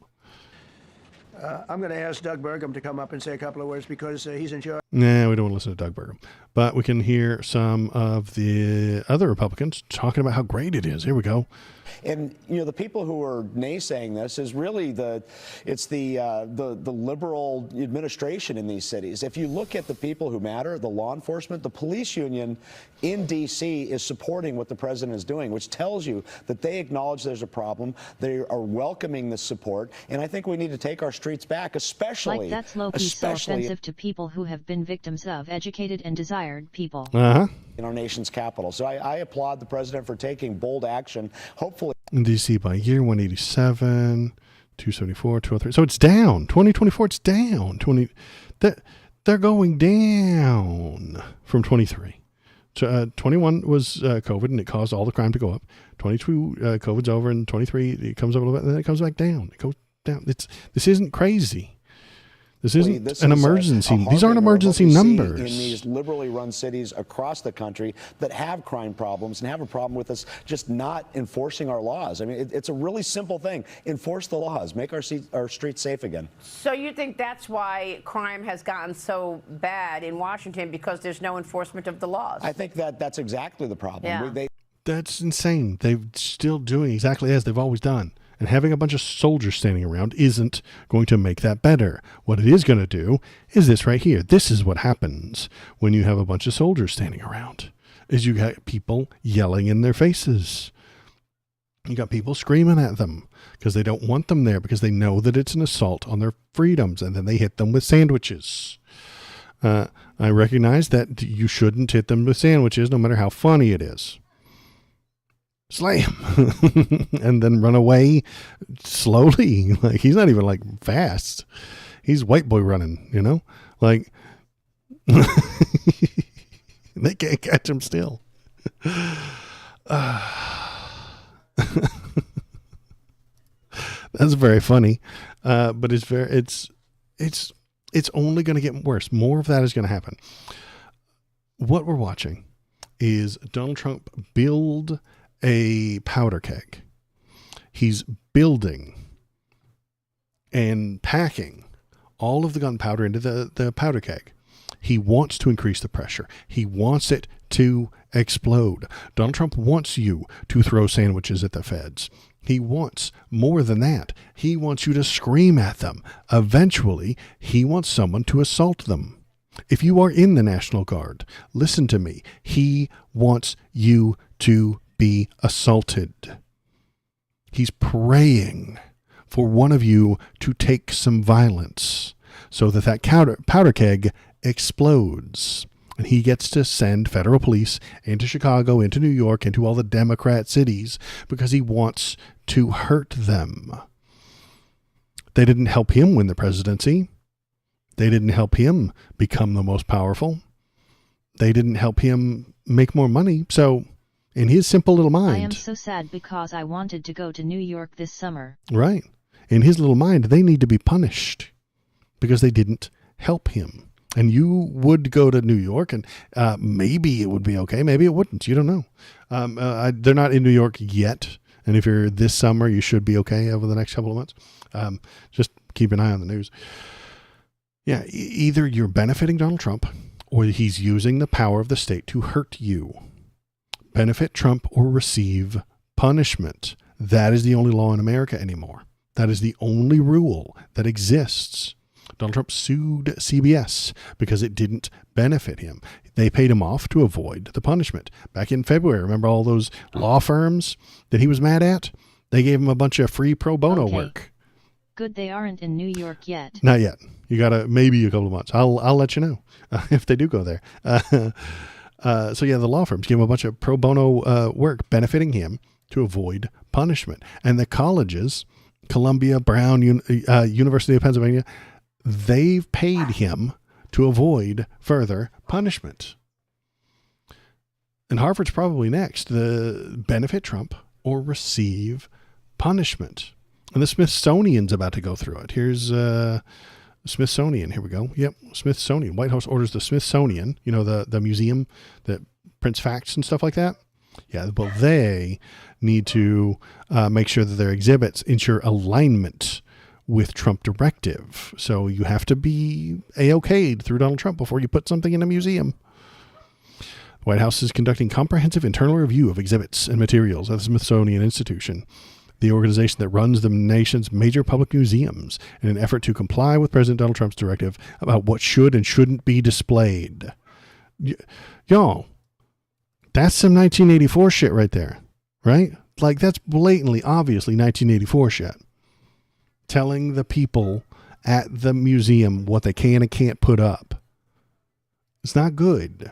I'm going to ask Doug Burgum to come up and say a couple of words because he's in charge. Nah, we don't want to listen to Doug Burgum. But we can hear some of the other Republicans talking about how great it is. Here we go. And the people who are naysaying this is really the liberal administration in these cities. If you look at the people who matter, the law enforcement, the police union in D.C. is supporting what the president is doing, which tells you that they acknowledge there's a problem. They are welcoming this support, and I think we need to take our streets back, especially. Like that's low-key so offensive to people who have been victims of educated and desired people. In our nation's capital. So I applaud the president for taking bold action. Hopefully. In D.C. by year 187, 274, 203. So it's down. 2024, it's down. They're going down from 23. 21 was COVID, and it caused all the crime to go up. 22, COVID's over, and 23, it comes up a little bit, and then it comes back down. It goes down. This isn't crazy. This isn't an emergency. These aren't emergency numbers. In these liberally run cities across the country that have crime problems and have a problem with us just not enforcing our laws. I mean, it's a really simple thing. Enforce the laws. Make our streets safe again. So you think that's why crime has gotten so bad in Washington, because there's no enforcement of the laws? I think that's exactly the problem. Yeah. That's insane. They're still doing exactly as they've always done. And having a bunch of soldiers standing around isn't going to make that better. What it is going to do is this right here. This is what happens when you have a bunch of soldiers standing around, is you got people yelling in their faces. You got people screaming at them because they don't want them there, because they know that it's an assault on their freedoms, and then they hit them with sandwiches. I recognize that you shouldn't hit them with sandwiches, no matter how funny it is. Slam and then run away slowly. Like, he's not even like fast. He's white boy running, like they can't catch him still. That's very funny. But it's only going to get worse. More of that is going to happen. What we're watching is Donald Trump build a powder keg. He's building and packing all of the gunpowder into the powder keg. He wants to increase the pressure. He wants it to explode. Donald Trump wants you to throw sandwiches at the feds. He wants more than that. He wants you to scream at them. Eventually, he wants someone to assault them. If you are in the National Guard, listen to me. He wants you to be assaulted. He's praying for one of you to take some violence so that powder keg explodes. And he gets to send federal police into Chicago, into New York, into all the Democrat cities because he wants to hurt them. They didn't help him win the presidency. They didn't help him become the most powerful. They didn't help him make more money. So in his simple little mind... I am so sad because I wanted to go to New York this summer. Right. In his little mind, they need to be punished because they didn't help him. And you would go to New York, and maybe it would be okay. Maybe it wouldn't. You don't know. They're not in New York yet. And if you're this summer, you should be okay over the next couple of months. Just keep an eye on the news. Yeah, either you're benefiting Donald Trump or he's using the power of the state to hurt you. Benefit Trump or receive punishment. That is the only law in America anymore. That is the only rule that exists. Donald Trump sued CBS because it didn't benefit him. They paid him off to avoid the punishment. Back in February, remember all those law firms that he was mad at? They gave him a bunch of free pro bono work. Good they aren't in New York yet. Not yet. You got to maybe a couple of months. I'll let you know if they do go there. So yeah, the law firms gave him a bunch of pro bono work benefiting him to avoid punishment. And the colleges, Columbia, Brown, University of Pennsylvania, they've paid him to avoid further punishment. And Harvard's probably next. The benefit Trump or receive punishment. And the Smithsonian's about to go through it. Here's Smithsonian. Here we go. Yep, Smithsonian. White House orders the Smithsonian, you know, the museum that prints facts and stuff like that. Yeah, well, they need to make sure that their exhibits ensure alignment with Trump directive. So you have to be A-okayed through Donald Trump before you put something in a museum. The White House is conducting comprehensive internal review of exhibits and materials at the Smithsonian Institution, the organization that runs the nation's major public museums, in an effort to comply with President Donald Trump's directive about what should and shouldn't be displayed. Y'all, that's some 1984 shit right there, right? Like, that's blatantly, obviously 1984 shit. Telling the people at the museum what they can and can't put up. It's not good.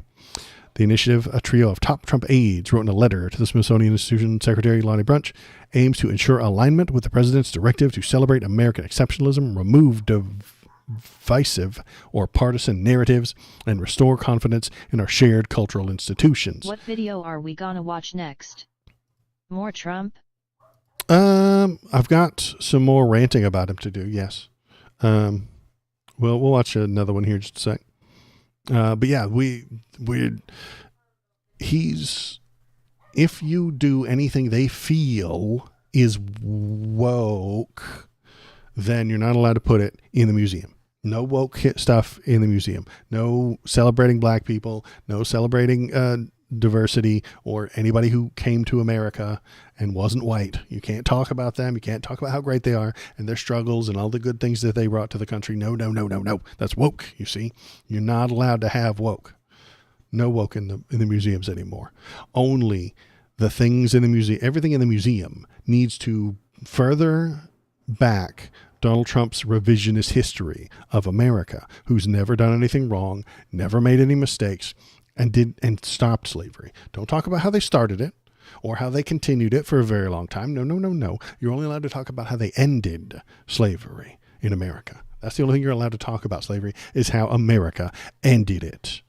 The initiative, a trio of top Trump aides, wrote in a letter to the Smithsonian Institution Secretary Lonnie Brunch, aims to ensure alignment with the president's directive to celebrate American exceptionalism, remove divisive or partisan narratives, and restore confidence in our shared cultural institutions. What video are we gonna watch next? More Trump? I've got some more ranting about him to do. Yes. We'll watch another one here in just a sec. But yeah, if you do anything they feel is woke, then you're not allowed to put it in the museum. No woke stuff in the museum. No celebrating black people. No celebrating diversity or anybody who came to America and wasn't white. You can't talk about them. You can't talk about how great they are and their struggles and all the good things that they brought to the country. No. That's woke, you see. You're not allowed to have woke. No woke in the museums anymore. Only the things in the museum, everything in the museum needs to further back Donald Trump's revisionist history of America, who's never done anything wrong, never made any mistakes, and stopped slavery. Don't talk about how they started it or how they continued it for a very long time. No. You're only allowed to talk about how they ended slavery in America. That's the only thing you're allowed to talk about slavery, is how America ended it.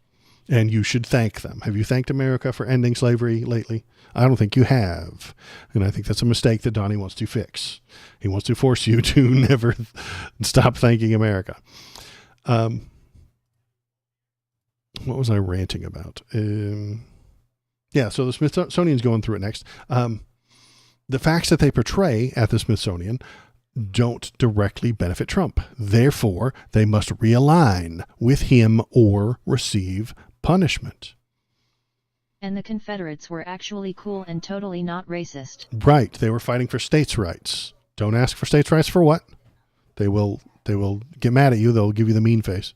And you should thank them. Have you thanked America for ending slavery lately? I don't think you have. And I think that's a mistake that Donnie wants to fix. He wants to force you to never stop thanking America. What was I ranting about? Yeah, so the Smithsonian's going through it next. The facts that they portray at the Smithsonian don't directly benefit Trump. Therefore, they must realign with him or receive punishment. And the Confederates were actually cool and totally not racist. Right. They were fighting for states' rights. Don't ask for states' rights for what? They will get mad at you. They'll give you the mean face.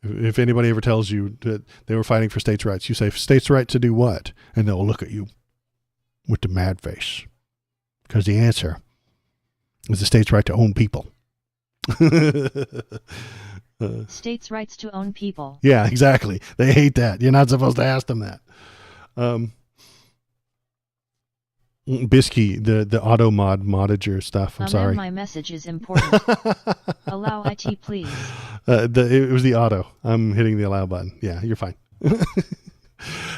If anybody ever tells you that they were fighting for states' rights, you say, states' right to do what? And they'll look at you with the mad face. Because the answer is the states' right to own people. States' rights to own people. Yeah, exactly. They hate that. You're not supposed to ask them that. Bisky, the auto modager stuff. I'm sorry. My message is important. Allow IT, please. It was the auto. I'm hitting the allow button. Yeah, you're fine.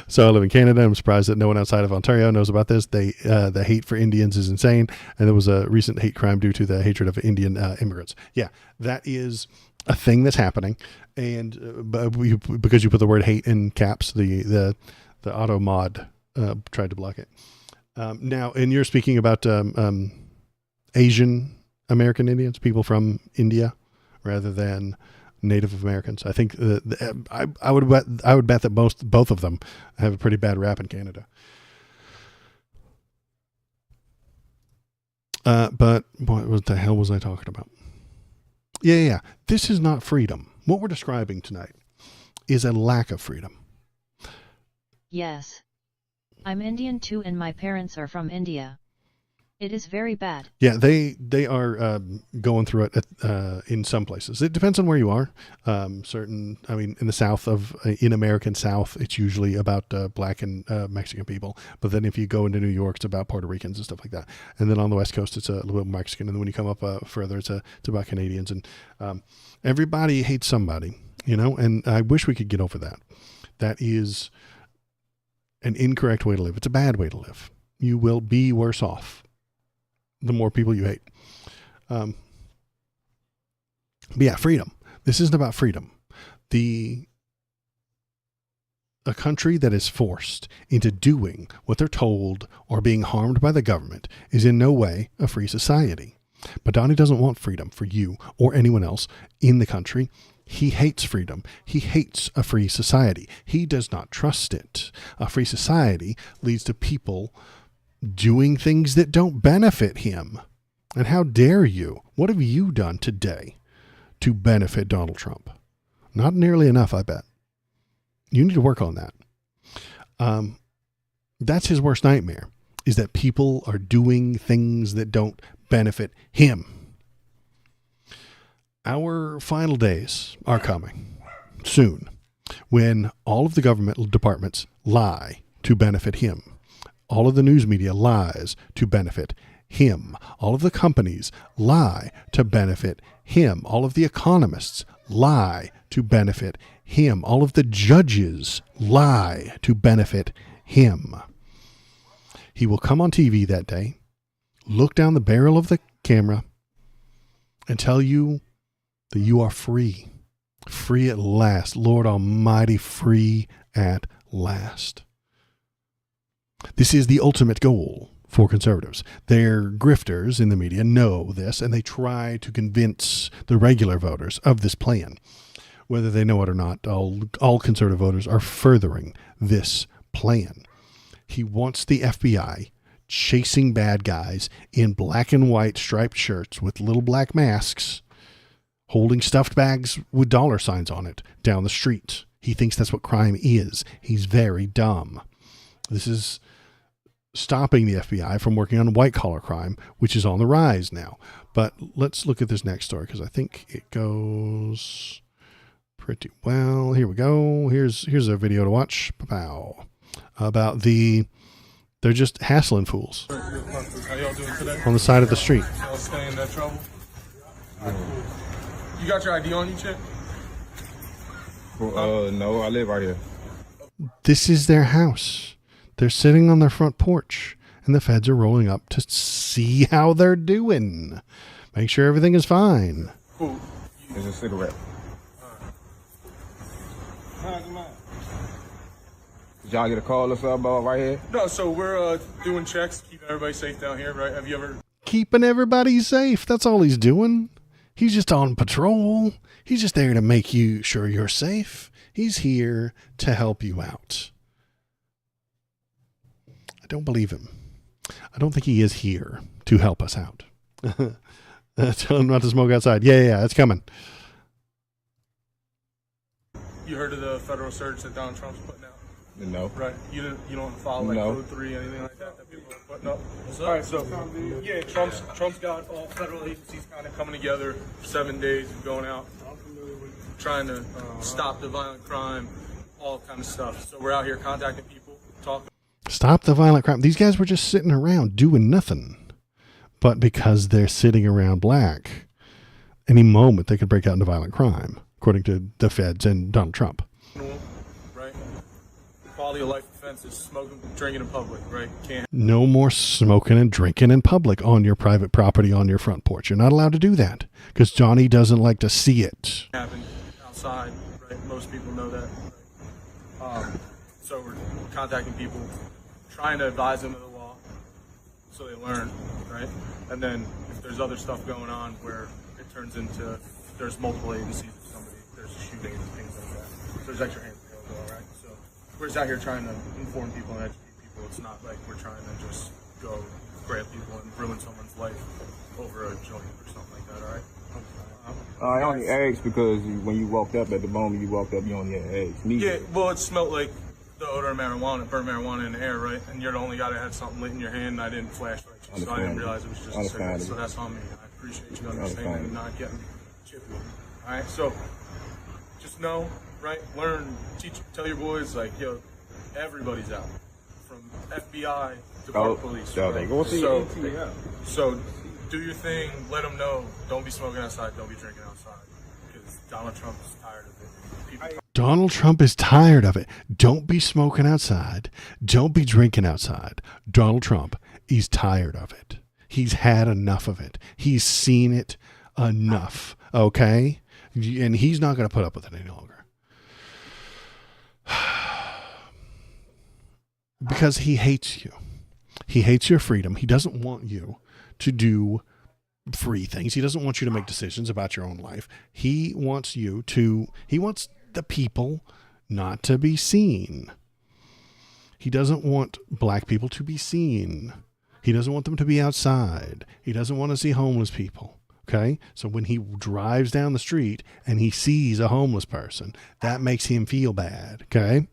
So I live in Canada. I'm surprised that no one outside of Ontario knows about this. The hate for Indians is insane. And there was a recent hate crime due to the hatred of Indian immigrants. Yeah, that is a thing that's happening. And because you put the word hate in caps, the auto mod tried to block it. Now, and you're speaking about Asian American Indians, people from India, rather than Native Americans. I think I would bet that both of them have a pretty bad rap in Canada. But what the hell was I talking about? Yeah. This is not freedom. What we're describing tonight is a lack of freedom. Yes. I'm Indian too, and my parents are from India. It is very bad. Yeah, they are going through it in some places. It depends on where you are. In the South in American South, it's usually about black and Mexican people. But then if you go into New York, it's about Puerto Ricans and stuff like that. And then on the West Coast, it's a little bit Mexican. And then when you come up further, it's about Canadians. And everybody hates somebody, and I wish we could get over that. That is an incorrect way to live. It's a bad way to live. You will be worse off the more people you hate. But yeah, freedom. This isn't about freedom. A country that is forced into doing what they're told or being harmed by the government is in no way a free society. But Donnie doesn't want freedom for you or anyone else in the country. He hates freedom. He hates a free society. He does not trust it. A free society leads to people doing things that don't benefit him. And how dare you? What have you done today to benefit Donald Trump? Not nearly enough, I bet. You need to work on that. That's his worst nightmare, is that people are doing things that don't benefit him. Our final days are coming soon when all of the government departments lie to benefit him. All of the news media lies to benefit him. All of the companies lie to benefit him. All of the economists lie to benefit him. All of the judges lie to benefit him. He will come on TV that day, look down the barrel of the camera, and tell you that you are free. Free at last. Lord Almighty, free at last. This is the ultimate goal for conservatives. Their grifters in the media know this, and they try to convince the regular voters of this plan. Whether they know it or not, all conservative voters are furthering this plan. He wants the FBI chasing bad guys in black and white striped shirts with little black masks, holding stuffed bags with dollar signs on it down the street. He thinks that's what crime is. He's very dumb. This is stopping the FBI from working on white-collar crime, which is on the rise now. But let's look at this next story, because I think it goes pretty well. Here we go. Here's a video to watch. Pow. About they're just hassling fools How y'all doing today? on the side of the street. Y'all stay in that trouble? You got your ID on you, Chip? No, I live right here. This is their house. They're sitting on their front porch, and the feds are rolling up to see how they're doing. Make sure everything is fine. Cool. It's a cigarette. Did y'all get a call or something about right here? No, so we're doing checks, keeping everybody safe down here, right? Have you ever... Keeping everybody safe. That's all he's doing. He's just on patrol. He's just there to make sure you're safe. He's here to help you out. don't believe him. I don't think he is here to help us out. Tell him not to smoke outside. Yeah, it's coming. You heard of the federal surge that Donald Trump's putting out? No. Right. You don't follow like No. Code 3, anything like that people are putting up? All right, so yeah, Trump's got all federal agencies kind of coming together for 7 days and going out, trying to stop the violent crime, all kind of stuff. So we're out here contacting people, talking. Stop the violent crime. These guys were just sitting around doing nothing. But because they're sitting around black, any moment they could break out into violent crime, according to the feds and Donald Trump. Right? Quality of life offenses, smoking, drinking in public, right? Can't No more smoking and drinking in public on your private property on your front porch. You're not allowed to do that because Johnny doesn't like to see it. happen outside, right? Most people know that. Right? So we're contacting people, trying to advise them of the law so they learn, right? And then if there's other stuff going on where it turns into there's multiple agencies of somebody, there's a shooting and things like that. So there's extra hands to go, all right? So we're just out here trying to inform people and educate people. It's not like we're trying to just go grab people and ruin someone's life over a joint or something like that, all right? I only asked because when you walked up, at the moment you walked up, you only had eggs. Yeah, well, it smelled like the odor of marijuana, burnt marijuana in the air, right? And you're the only guy that had something lit in your hand, and I didn't flashlight you, so I didn't realize it was just a cigarette. So that's on me. I appreciate you understanding and not getting chippy. All right, so just know, right? Learn, teach, tell your boys, like, yo, everybody's out, from FBI to park police. So they go see your ATL. So do your thing. Let them know. Don't be smoking outside. Don't be drinking outside, because Donald Trump is tired of it. People Donald Trump is tired of it. Don't be smoking outside. Don't be drinking outside. Donald Trump is tired of it. He's had enough of it. He's seen it enough. Okay? And he's not going to put up with it any longer. Because he hates you. He hates your freedom. He doesn't want you to do free things. He doesn't want you to make decisions about your own life. He wants the people not to be seen. He doesn't want black people to be seen. He doesn't want them to be outside. He doesn't want to see homeless people. Okay? So when he drives down the street and he sees a homeless person, that makes him feel bad. Okay?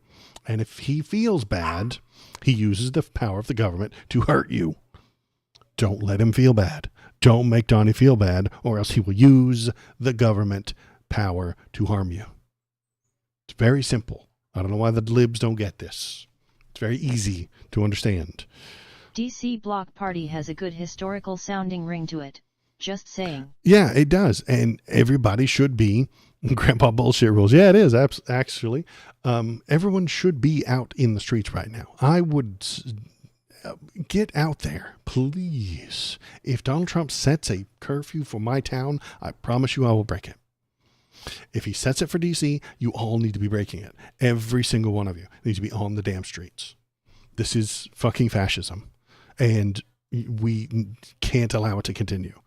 And if he feels bad, he uses the power of the government to hurt you. Don't let him feel bad. Don't make Donnie feel bad, or else he will use the government power to harm you. It's very simple. I don't know why the libs don't get this. It's very easy to understand. DC Block Party has a good historical sounding ring to it. Just saying. Yeah, it does. And everybody should be. Grandpa Bullshit Rules. Yeah, it is, actually. Everyone should be out in the streets right now. I would get out there, please. If Donald Trump sets a curfew for my town, I promise you I will break it. If he sets it for DC, you all need to be breaking it. Every single one of you needs to be on the damn streets. This is fucking fascism. And we can't allow it to continue.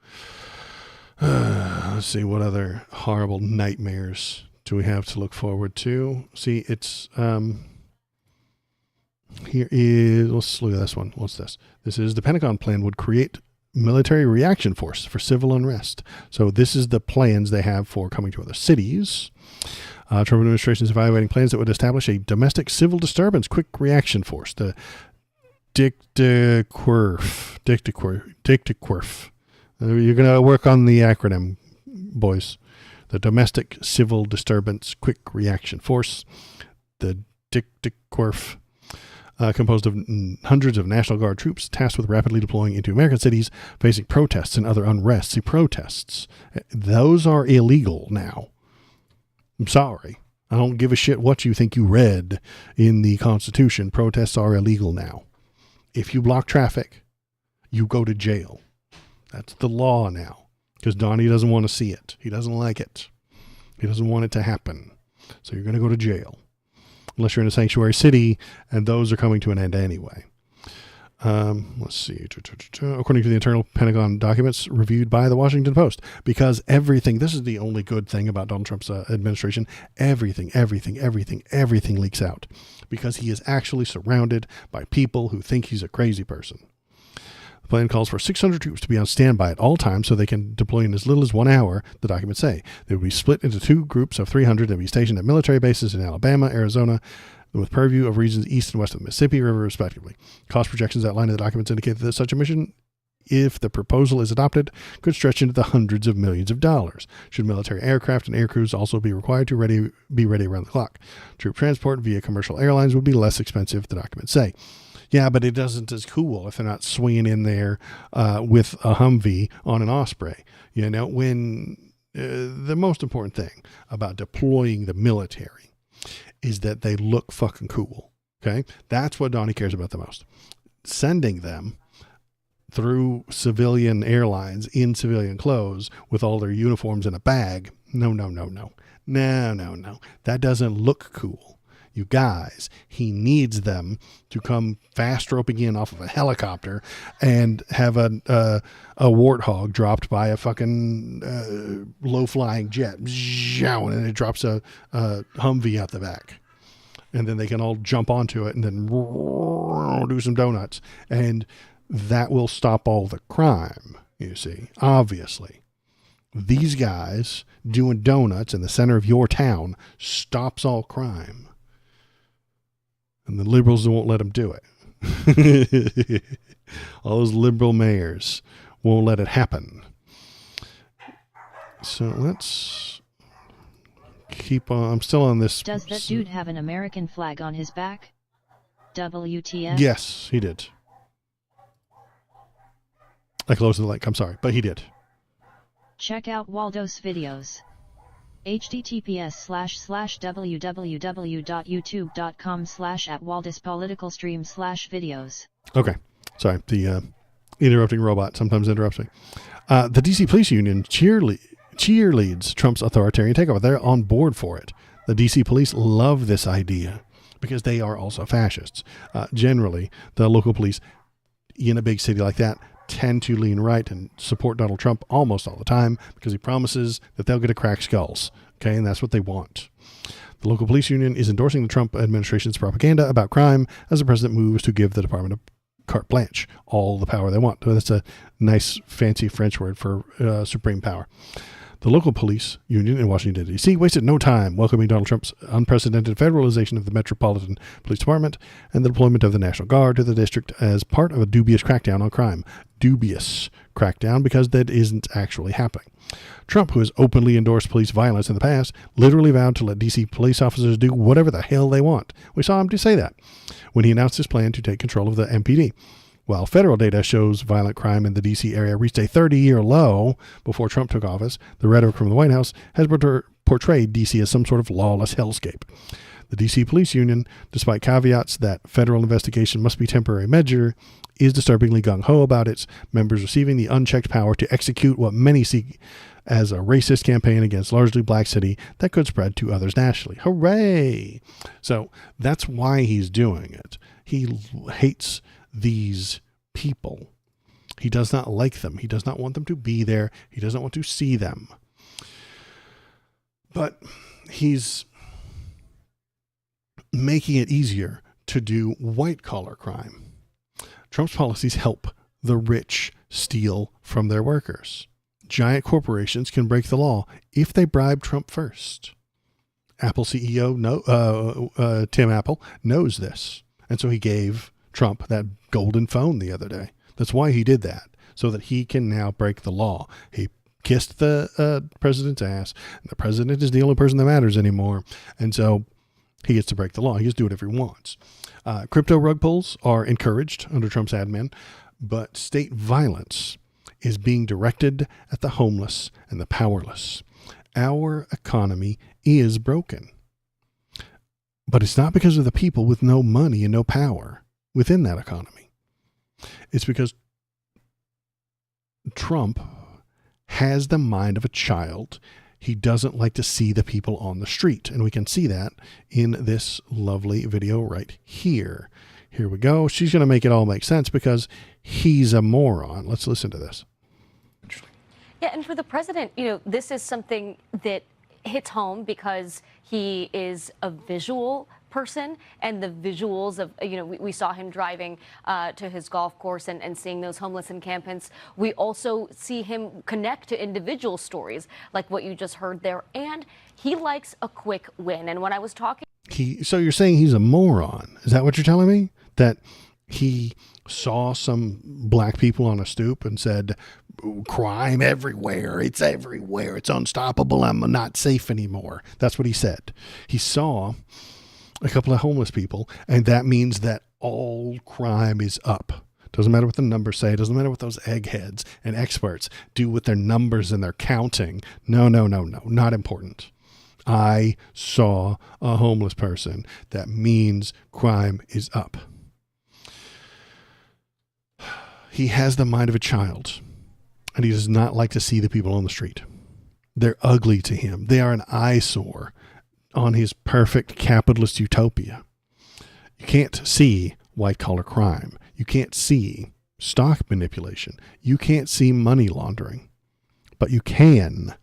Let's see, what other horrible nightmares do we have to look forward to? See, it's, here is, let's look at this one. What's this? This is the Pentagon plan would create military reaction force for civil unrest. So this is the plans they have for coming to other cities. Trump administration is evaluating plans that would establish a domestic civil disturbance quick reaction force. The DICTQUIRF. You're going to work on the acronym, boys. The Domestic Civil Disturbance Quick Reaction Force. The DICTQUIRF. Composed of hundreds of National Guard troops tasked with rapidly deploying into American cities facing protests and other unrest. See, protests, those are illegal now. I'm sorry. I don't give a shit what you think you read in the Constitution. Protests are illegal now. If you block traffic, you go to jail. That's the law now. Because Donnie doesn't want to see it. He doesn't like it. He doesn't want it to happen. So you're going to go to jail. Unless you're in a sanctuary city, and those are coming to an end anyway. Let's see. According to the internal Pentagon documents reviewed by the Washington Post, because everything, this is the only good thing about Donald Trump's administration, everything leaks out because he is actually surrounded by people who think he's a crazy person. The plan calls for 600 troops to be on standby at all times so they can deploy in as little as 1 hour, the documents say. They will be split into 2 groups of 300 and be stationed at military bases in Alabama, Arizona, with purview of regions east and west of the Mississippi River, respectively. Cost projections outlined in the documents indicate that such a mission, if the proposal is adopted, could stretch into the hundreds of millions of dollars. Should military aircraft and air crews also be required to be ready around the clock? Troop transport via commercial airlines would be less expensive, the documents say. Yeah, but it doesn't as cool if they're not swinging in there with a Humvee on an Osprey. You know, when the most important thing about deploying the military is that they look fucking cool. Okay? That's what Donnie cares about the most. Sending them through civilian airlines in civilian clothes with all their uniforms in a bag. No. That doesn't look cool. You guys, he needs them to come fast roping in off of a helicopter and have a warthog dropped by a fucking low-flying jet. And it drops a Humvee out the back. And then they can all jump onto it and then do some donuts. And that will stop all the crime, you see, obviously. These guys doing donuts in the center of your town stops all crime. And the liberals won't let them do it. All those liberal mayors won't let it happen. So let's keep on. I'm still on this. Does that dude have an American flag on his back? WTF? Yes, he did. I closed the link. I'm sorry, but he did. Check out Waldo's videos. https://www.youtube.com/@waldospoliticalstream/videos. Okay. Sorry. The interrupting robot sometimes interrupts me. The D.C. Police Union cheerleads Trump's authoritarian takeover. They're on board for it. The D.C. police love this idea because they are also fascists. Generally, the local police in a big city like that tend to lean right and support Donald Trump almost all the time because he promises that they'll get to crack skulls. Okay, and that's what they want. The local police union is endorsing the Trump administration's propaganda about crime as the president moves to give the department of carte blanche, all the power they want. That's a nice, fancy French word for supreme power. The local police union in Washington, D.C. wasted no time welcoming Donald Trump's unprecedented federalization of the Metropolitan Police Department and the deployment of the National Guard to the district as part of a dubious crackdown on crime. Dubious crackdown because that isn't actually happening. Trump, who has openly endorsed police violence in the past, literally vowed to let D.C. police officers do whatever the hell they want. We saw him to say that when he announced his plan to take control of the MPD. While federal data shows violent crime in the D.C. area reached a 30-year low before Trump took office, the rhetoric from the White House has portrayed D.C. as some sort of lawless hellscape. The D.C. Police Union, despite caveats that federal investigation must be temporary measure, is disturbingly gung-ho about its members receiving the unchecked power to execute what many see as a racist campaign against largely black city that could spread to others nationally. Hooray! So that's why he's doing it. He hates these people. He does not like them. He does not want them to be there. He doesn't want to see them. But he's making it easier to do white-collar crime. Trump's policies help the rich steal from their workers. Giant corporations can break the law if they bribe Trump first. Apple CEO Tim Apple knows this. And so he gave Trump that golden phone the other day. That's why he did that, so that he can now break the law. He kissed the president's ass. And the president is the only person that matters anymore. And so he gets to break the law. He gets to do whatever he wants. Crypto rug pulls are encouraged under Trump's admin, but state violence is being directed at the homeless and the powerless. Our economy is broken. But it's not because of the people with no money and no power within that economy. It's because Trump has the mind of a child. He doesn't like to see the people on the street. And we can see that in this lovely video right here. Here we go. She's going to make it all make sense because he's a moron. Let's listen to this. Yeah, and for the president, this is something that hits home because he is a visual person, and the visuals of, we saw him driving to his golf course and seeing those homeless encampments. We also see him connect to individual stories like what you just heard there, and he likes a quick win. And when I was talking... So you're saying he's a moron. Is that what you're telling me? That he saw some black people on a stoop and said, crime everywhere. It's everywhere. It's unstoppable. I'm not safe anymore. That's what he said. He saw a couple of homeless people, and that means that all crime is up. Doesn't matter what the numbers say. Doesn't matter what those eggheads and experts do with their numbers and their counting. No, not important. I saw a homeless person. That means crime is up. He has the mind of a child, and he does not like to see the people on the street. They're ugly to him. They are an eyesore on his perfect capitalist utopia. You can't see white-collar crime. You can't see stock manipulation. You can't see money laundering. But you can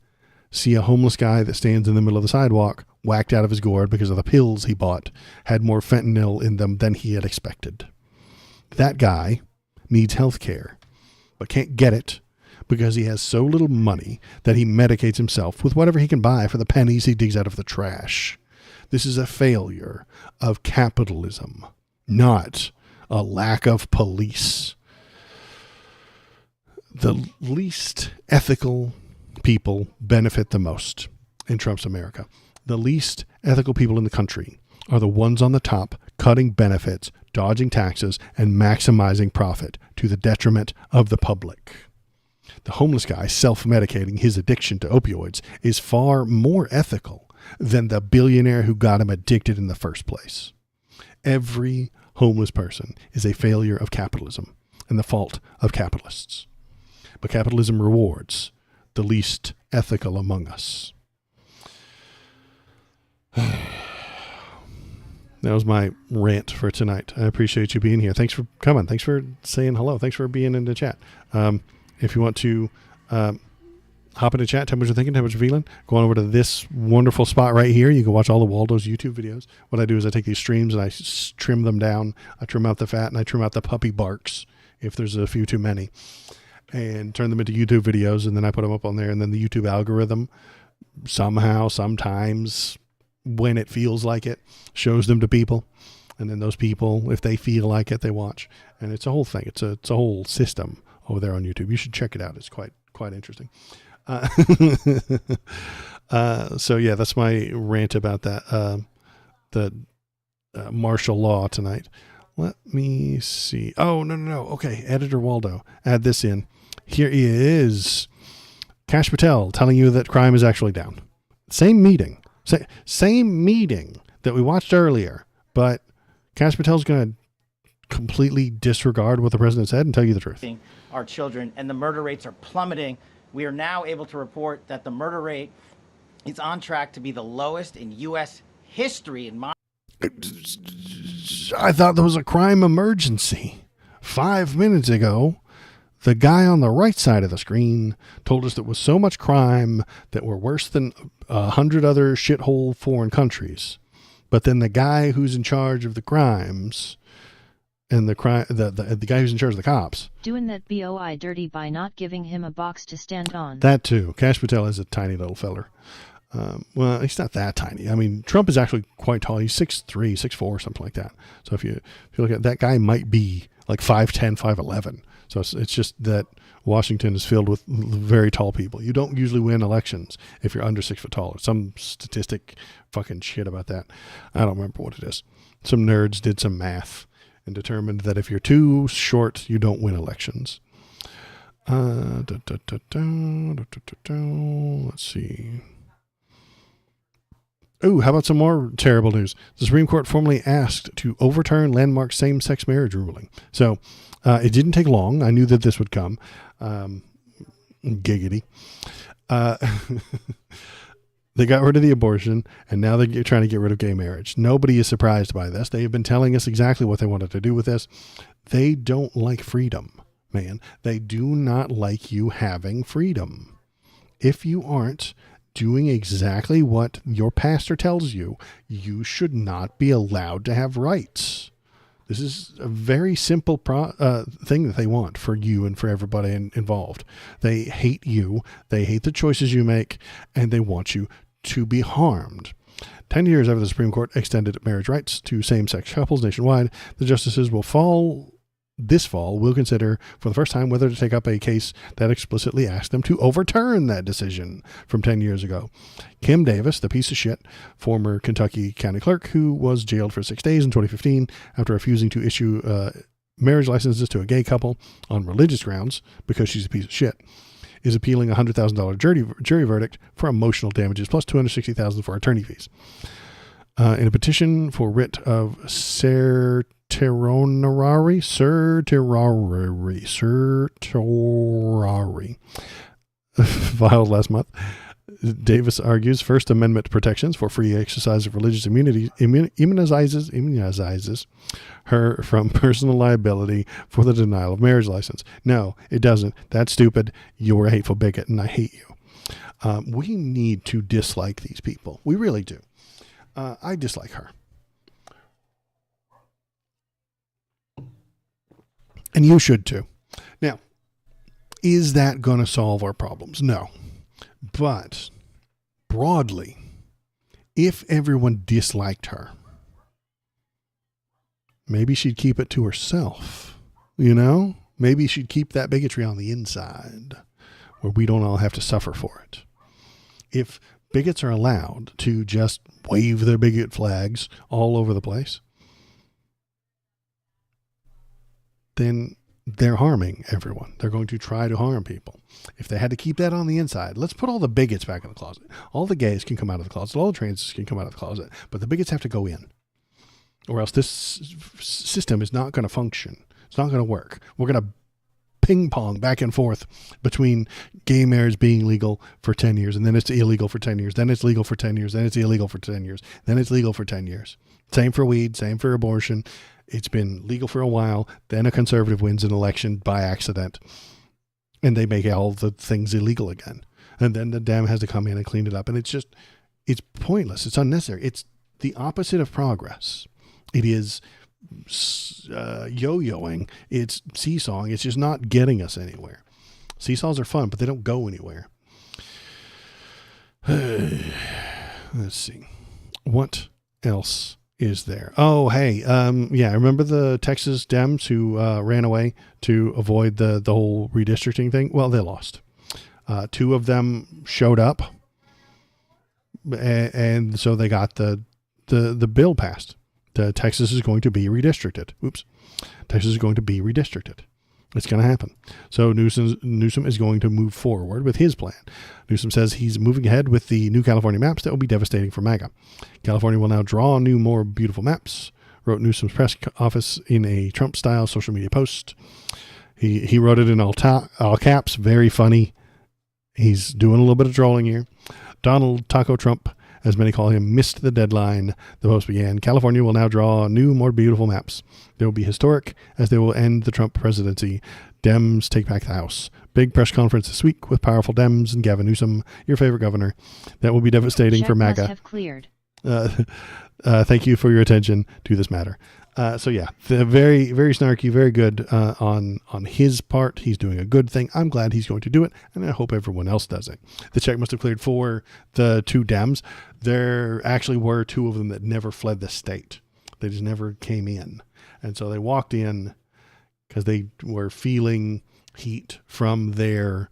see a homeless guy that stands in the middle of the sidewalk, whacked out of his gourd because of the pills he bought, had more fentanyl in them than he had expected. That guy needs health care, but can't get it because he has so little money that he medicates himself with whatever he can buy for the pennies he digs out of the trash. This is a failure of capitalism, not a lack of police. The least ethical people benefit the most in Trump's America. The least ethical people in the country are the ones on the top cutting benefits, dodging taxes, and maximizing profit to the detriment of the public. The homeless guy self-medicating his addiction to opioids is far more ethical than the billionaire who got him addicted in the first place. Every homeless person is a failure of capitalism and the fault of capitalists. But capitalism rewards the least ethical among us. That was my rant for tonight. I appreciate you being here. Thanks for coming. Thanks for saying hello. Thanks for being in the chat. If you want to hop into chat, tell me what you're thinking, tell me what you're feeling, go on over to this wonderful spot right here. You can watch all of Waldo's YouTube videos. What I do is I take these streams and I trim them down. I trim out the fat and I trim out the puppy barks if there's a few too many, and turn them into YouTube videos, and then I put them up on there, and then the YouTube algorithm somehow, sometimes, when it feels like it, shows them to people, and then those people, if they feel like it, they watch. And it's a whole thing. It's a whole system over there on YouTube. You should check it out. It's quite interesting. So yeah, that's my rant about that. The martial law tonight. Let me see. Oh, no. Okay, Editor Waldo, add this in. Here is Kash Patel telling you that crime is actually down. Same meeting. Same meeting that we watched earlier, but Kash Patel's going to completely disregard what the president said and tell you the truth. Our children, and the murder rates are plummeting. We are now able to report that the murder rate is on track to be the lowest in U.S. history. I thought there was a crime emergency. 5 minutes ago, the guy on the right side of the screen told us there was so much crime that we're worse than 100 other shithole foreign countries. But then the guy who's in charge of the crimes and the guy who's in charge of the cops doing that BOI dirty by not giving him a box to stand on. That too. Kash Patel is a tiny little feller. Well, he's not that tiny. I mean, Trump is actually quite tall. He's 6'3", 6'4", something like that. So if you look at that guy, might be like 5'10", 5'11". So it's just that Washington is filled with very tall people. You don't usually win elections if you're under 6 foot tall. Or some statistic fucking shit about that. I don't remember what it is. Some nerds did some math and determined that if you're too short, you don't win elections. Let's see. Oh, how about some more terrible news? The Supreme Court formally asked to overturn landmark same-sex marriage ruling. So it didn't take long. I knew that this would come. Giggity. They got rid of the abortion, and now they're trying to get rid of gay marriage. Nobody is surprised by this. They have been telling us exactly what they wanted to do with this. They don't like freedom, man. They do not like you having freedom. If you aren't doing exactly what your pastor tells you, you should not be allowed to have rights. This is a very simple thing that they want for you and for everybody involved. They hate you. They hate the choices you make, and they want you to be harmed. 10 years after the Supreme Court extended marriage rights to same-sex couples nationwide, the justices this fall will consider for the first time whether to take up a case that explicitly asked them to overturn that decision from 10 years ago. Kim Davis, the piece of shit former Kentucky county clerk who was jailed for 6 days in 2015 after refusing to issue marriage licenses to a gay couple on religious grounds because she's a piece of shit, is appealing a $100,000 jury verdict for emotional damages plus $260,000 for attorney fees. In a petition for writ of certiorari filed last month, Davis argues First Amendment protections for free exercise of religious immunity immunizes her from personal liability for the denial of marriage license. No, it doesn't. That's stupid. You're a hateful bigot, and I hate you. We need to dislike these people. We really do. I dislike her. And you should too. Now, is that going to solve our problems? No. But broadly, if everyone disliked her, maybe she'd keep it to herself. Maybe she'd keep that bigotry on the inside where we don't all have to suffer for it. If bigots are allowed to just wave their bigot flags all over the place, then they're harming everyone. They're going to try to harm people. If they had to keep that on the inside, let's put all the bigots back in the closet. All the gays can come out of the closet. All the trans can come out of the closet. But the bigots have to go in. Or else this system is not going to function. It's not going to work. We're going to ping pong back and forth between gay marriage being legal for 10 years, and then it's illegal for 10 years, then it's legal for 10 years, then it's illegal for 10 years, then it's legal for 10 years. Same for weed, same for abortion. It's been legal for a while, then a conservative wins an election by accident, and they make all the things illegal again. And then the Dem has to come in and clean it up, and it's pointless. It's unnecessary. It's the opposite of progress. It is yo-yoing. It's seesawing. It's just not getting us anywhere. Seesaws are fun, but they don't go anywhere. Let's see. What else is there? Oh, hey. Remember the Texas Dems who ran away to avoid the whole redistricting thing? Well, they lost. Two of them showed up, and so they got the bill passed. Texas is going to be redistricted. Texas is going to be redistricted. It's going to happen. So Newsom is going to move forward with his plan. Newsom says he's moving ahead with the new California maps that will be devastating for MAGA. California will now draw new, more beautiful maps, wrote Newsom's press office in a Trump-style social media post. He wrote it in all caps. Very funny. He's doing a little bit of trolling here. Donald Taco Trump, as many call him, missed the deadline. The post began, California will now draw new, more beautiful maps. They will be historic as they will end the Trump presidency. Dems take back the House. Big press conference this week with powerful Dems and Gavin Newsom, your favorite governor. That will be devastating for MAGA. Must have cleared. Thank you for your attention to this matter. Very, very snarky, very good on his part. He's doing a good thing. I'm glad he's going to do it, and I hope everyone else does it. The check must have cleared for the two Dems. There actually were two of them that never fled the state. They just never came in. And so they walked in because they were feeling heat from their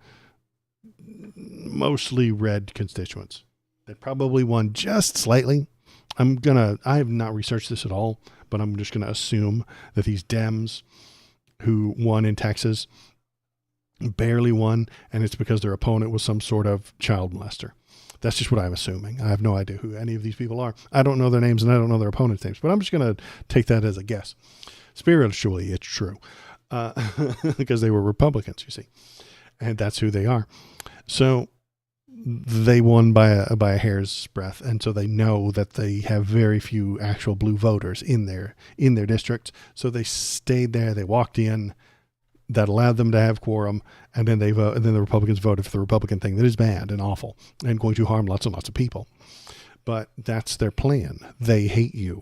mostly red constituents. They probably won just slightly. I have not researched this at all, but I'm just going to assume that these Dems who won in Texas barely won, and it's because their opponent was some sort of child molester. That's just what I'm assuming. I have no idea who any of these people are. I don't know their names, and I don't know their opponents' names, but I'm just going to take that as a guess. Spiritually, it's true, because they were Republicans, you see, and that's who they are. So they won by a hair's breadth, and so they know that they have very few actual blue voters in their districts. So they stayed there. They walked in. That allowed them to have quorum, and then and then the Republicans voted for the Republican thing that is bad and awful and going to harm lots and lots of people. But that's their plan. They hate you.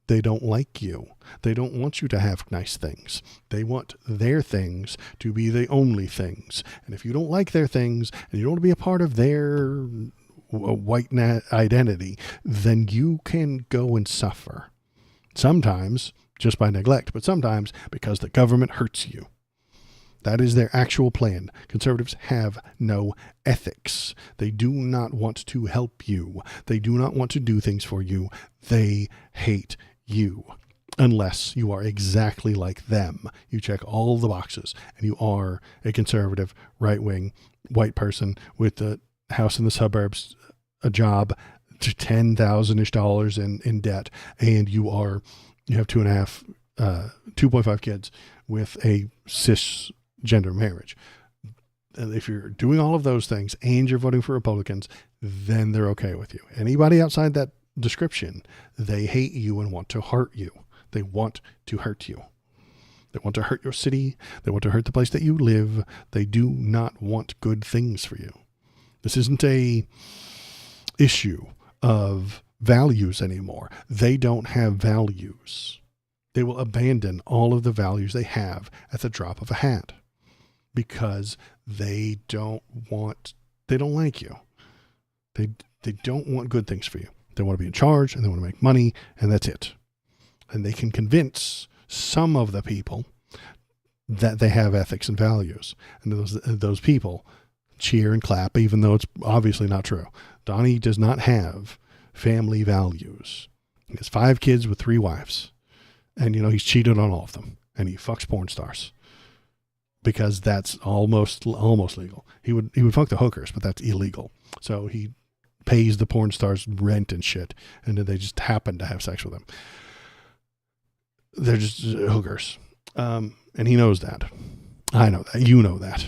They don't like you. They don't want you to have nice things. They want their things to be the only things. And if you don't like their things and you don't want to be a part of their white identity, then you can go and suffer. Sometimes just by neglect, but sometimes because the government hurts you. That is their actual plan. Conservatives have no ethics. They do not want to help you. They do not want to do things for you. They hate you. Unless you are exactly like them. You check all the boxes and you are a conservative, right-wing, white person with a house in the suburbs, a job, $10,000-ish in debt, and you have 2.5 kids with a cisgender marriage. And if you're doing all of those things and you're voting for Republicans, then they're okay with you. Anybody outside that description, they hate you and want to hurt you. They want to hurt you. They want to hurt your city. They want to hurt the place that you live. They do not want good things for you. This isn't a issue of values anymore. They don't have values. They will abandon all of the values they have at the drop of a hat because they don't like you. They don't want good things for you. They want to be in charge and they want to make money, and that's it. And they can convince some of the people that they have ethics and values. And those people cheer and clap, even though it's obviously not true. Donnie does not have family values. He has 5 kids with 3 wives. And, he's cheated on all of them. And he fucks porn stars. Because that's almost legal. He would fuck the hookers, but that's illegal. So he pays the porn stars rent and shit. And then they just happen to have sex with him. They're just hookers. And he knows that. I know that. You know that.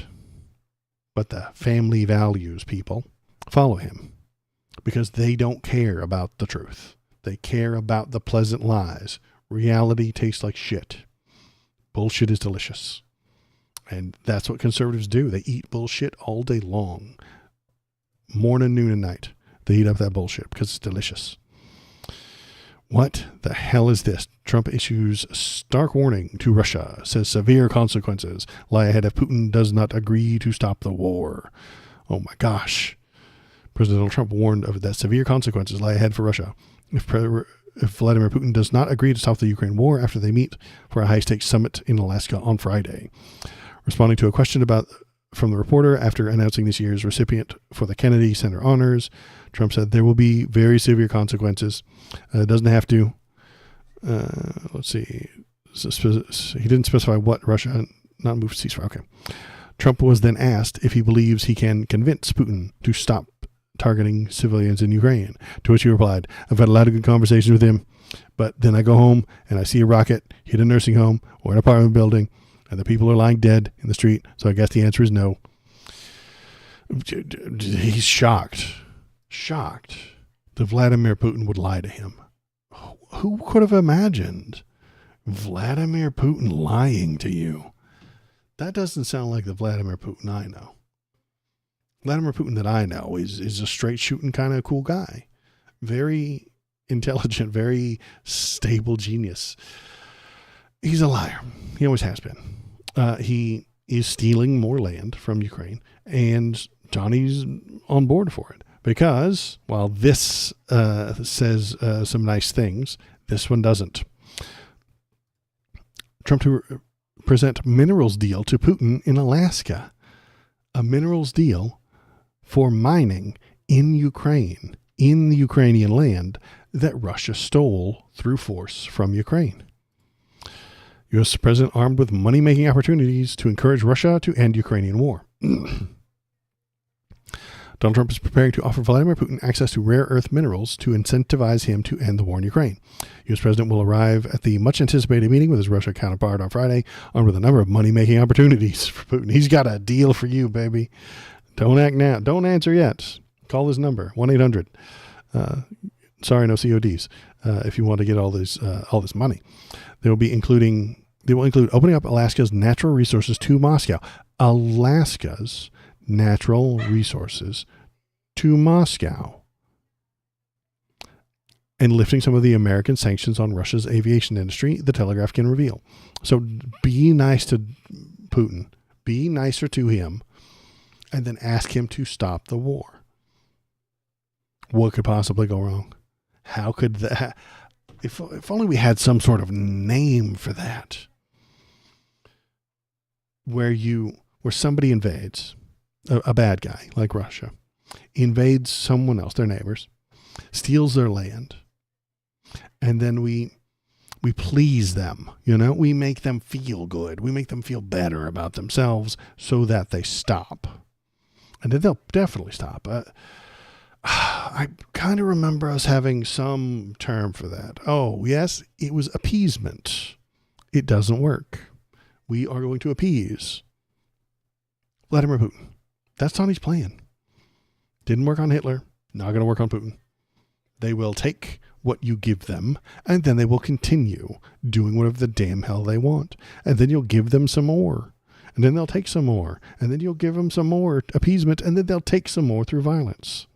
But the family values people follow him because they don't care about the truth. They care about the pleasant lies. Reality tastes like shit. Bullshit is delicious. And that's what conservatives do. They eat bullshit all day long. Morning, noon, and night. They eat up that bullshit because it's delicious. What the hell is this? Trump issues stark warning to Russia, says severe consequences lie ahead if Putin does not agree to stop the war. Oh my gosh. President Donald Trump warned of that severe consequences lie ahead for Russia if Vladimir Putin does not agree to stop the Ukraine war after they meet for a high-stakes summit in Alaska on Friday. Responding to a question from the reporter after announcing this year's recipient for the Kennedy Center honors, Trump said there will be very severe consequences. It doesn't have to. Let's see. He didn't specify what Russia, not move ceasefire. Okay. Trump was then asked if he believes he can convince Putin to stop targeting civilians in Ukraine, to which he replied, I've had a lot of good conversations with him, but then I go home and I see a rocket hit a nursing home or an apartment building and the people are lying dead in the street. So I guess the answer is no. He's shocked that Vladimir Putin would lie to him. Who could have imagined Vladimir Putin lying to you? That doesn't sound like the Vladimir Putin I know. Vladimir Putin that I know is a straight shooting kind of cool guy. Very intelligent, very stable genius. He's a liar. He always has been. He is stealing more land from Ukraine, and Johnny's on board for it. Because while this says some nice things, this one doesn't. Trump to present minerals deal to Putin in Alaska. A minerals deal for mining in Ukraine, in the Ukrainian land that Russia stole through force from Ukraine. U.S. President armed with money-making opportunities to encourage Russia to end Ukrainian war. Donald Trump is preparing to offer Vladimir Putin access to rare earth minerals to incentivize him to end the war in Ukraine. U.S. President will arrive at the much-anticipated meeting with his Russia counterpart on Friday, armed with a number of money-making opportunities for Putin. He's got a deal for you, baby. Don't act now. Don't answer yet. Call this number, 1-800. Sorry, no CODs. If you want to get all this money, they will include opening up Alaska's natural resources to Moscow. Alaska's natural resources to Moscow. And lifting some of the American sanctions on Russia's aviation industry, the Telegraph can reveal. So be nice to Putin. Be nicer to him. And then ask him to stop the war. What could possibly go wrong? How could that... If only we had some sort of name for that. Where somebody invades, a bad guy like Russia, invades someone else, their neighbors, steals their land, and then we please them, we make them feel good. We make them feel better about themselves so that they stop. And then they'll definitely stop. I kind of remember us having some term for that. Oh, yes, it was appeasement. It doesn't work. We are going to appease Vladimir Putin. That's Tony's plan. Didn't work on Hitler. Not going to work on Putin. They will take what you give them, and then they will continue doing whatever the damn hell they want. And then you'll give them some more. And then they'll take some more. And then you'll give them some more appeasement, and then they'll take some more through violence.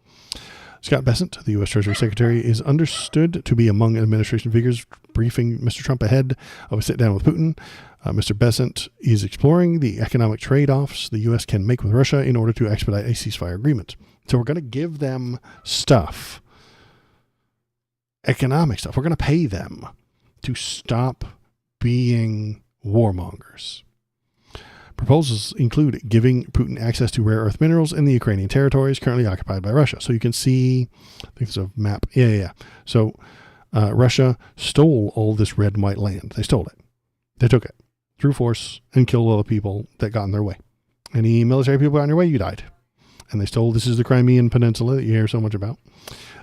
Scott Bessent, the U.S. Treasury Secretary, is understood to be among administration figures briefing Mr. Trump ahead of a sit-down with Putin. Mr. Bessent is exploring the economic trade-offs the U.S. can make with Russia in order to expedite a ceasefire agreement. So we're going to give them stuff, economic stuff. We're going to pay them to stop being warmongers. Proposals include giving Putin access to rare earth minerals in the Ukrainian territories currently occupied by Russia. So you can see, I think there's a map. Yeah. So Russia stole all this red and white land. They stole it. They took it through force and killed all the people that got in their way. Any military people got in your way, you died. And they stole, this is the Crimean Peninsula that you hear so much about.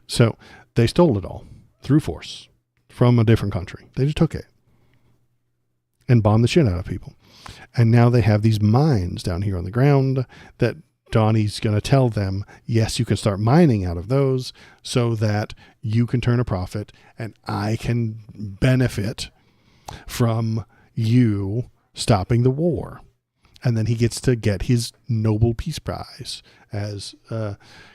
So they stole it all through force from a different country. They just took it and bombed the shit out of people. And now they have these mines down here on the ground that Donnie's going to tell them, yes, you can start mining out of those so that you can turn a profit and I can benefit from you stopping the war. And then he gets to get his Nobel Peace Prize, as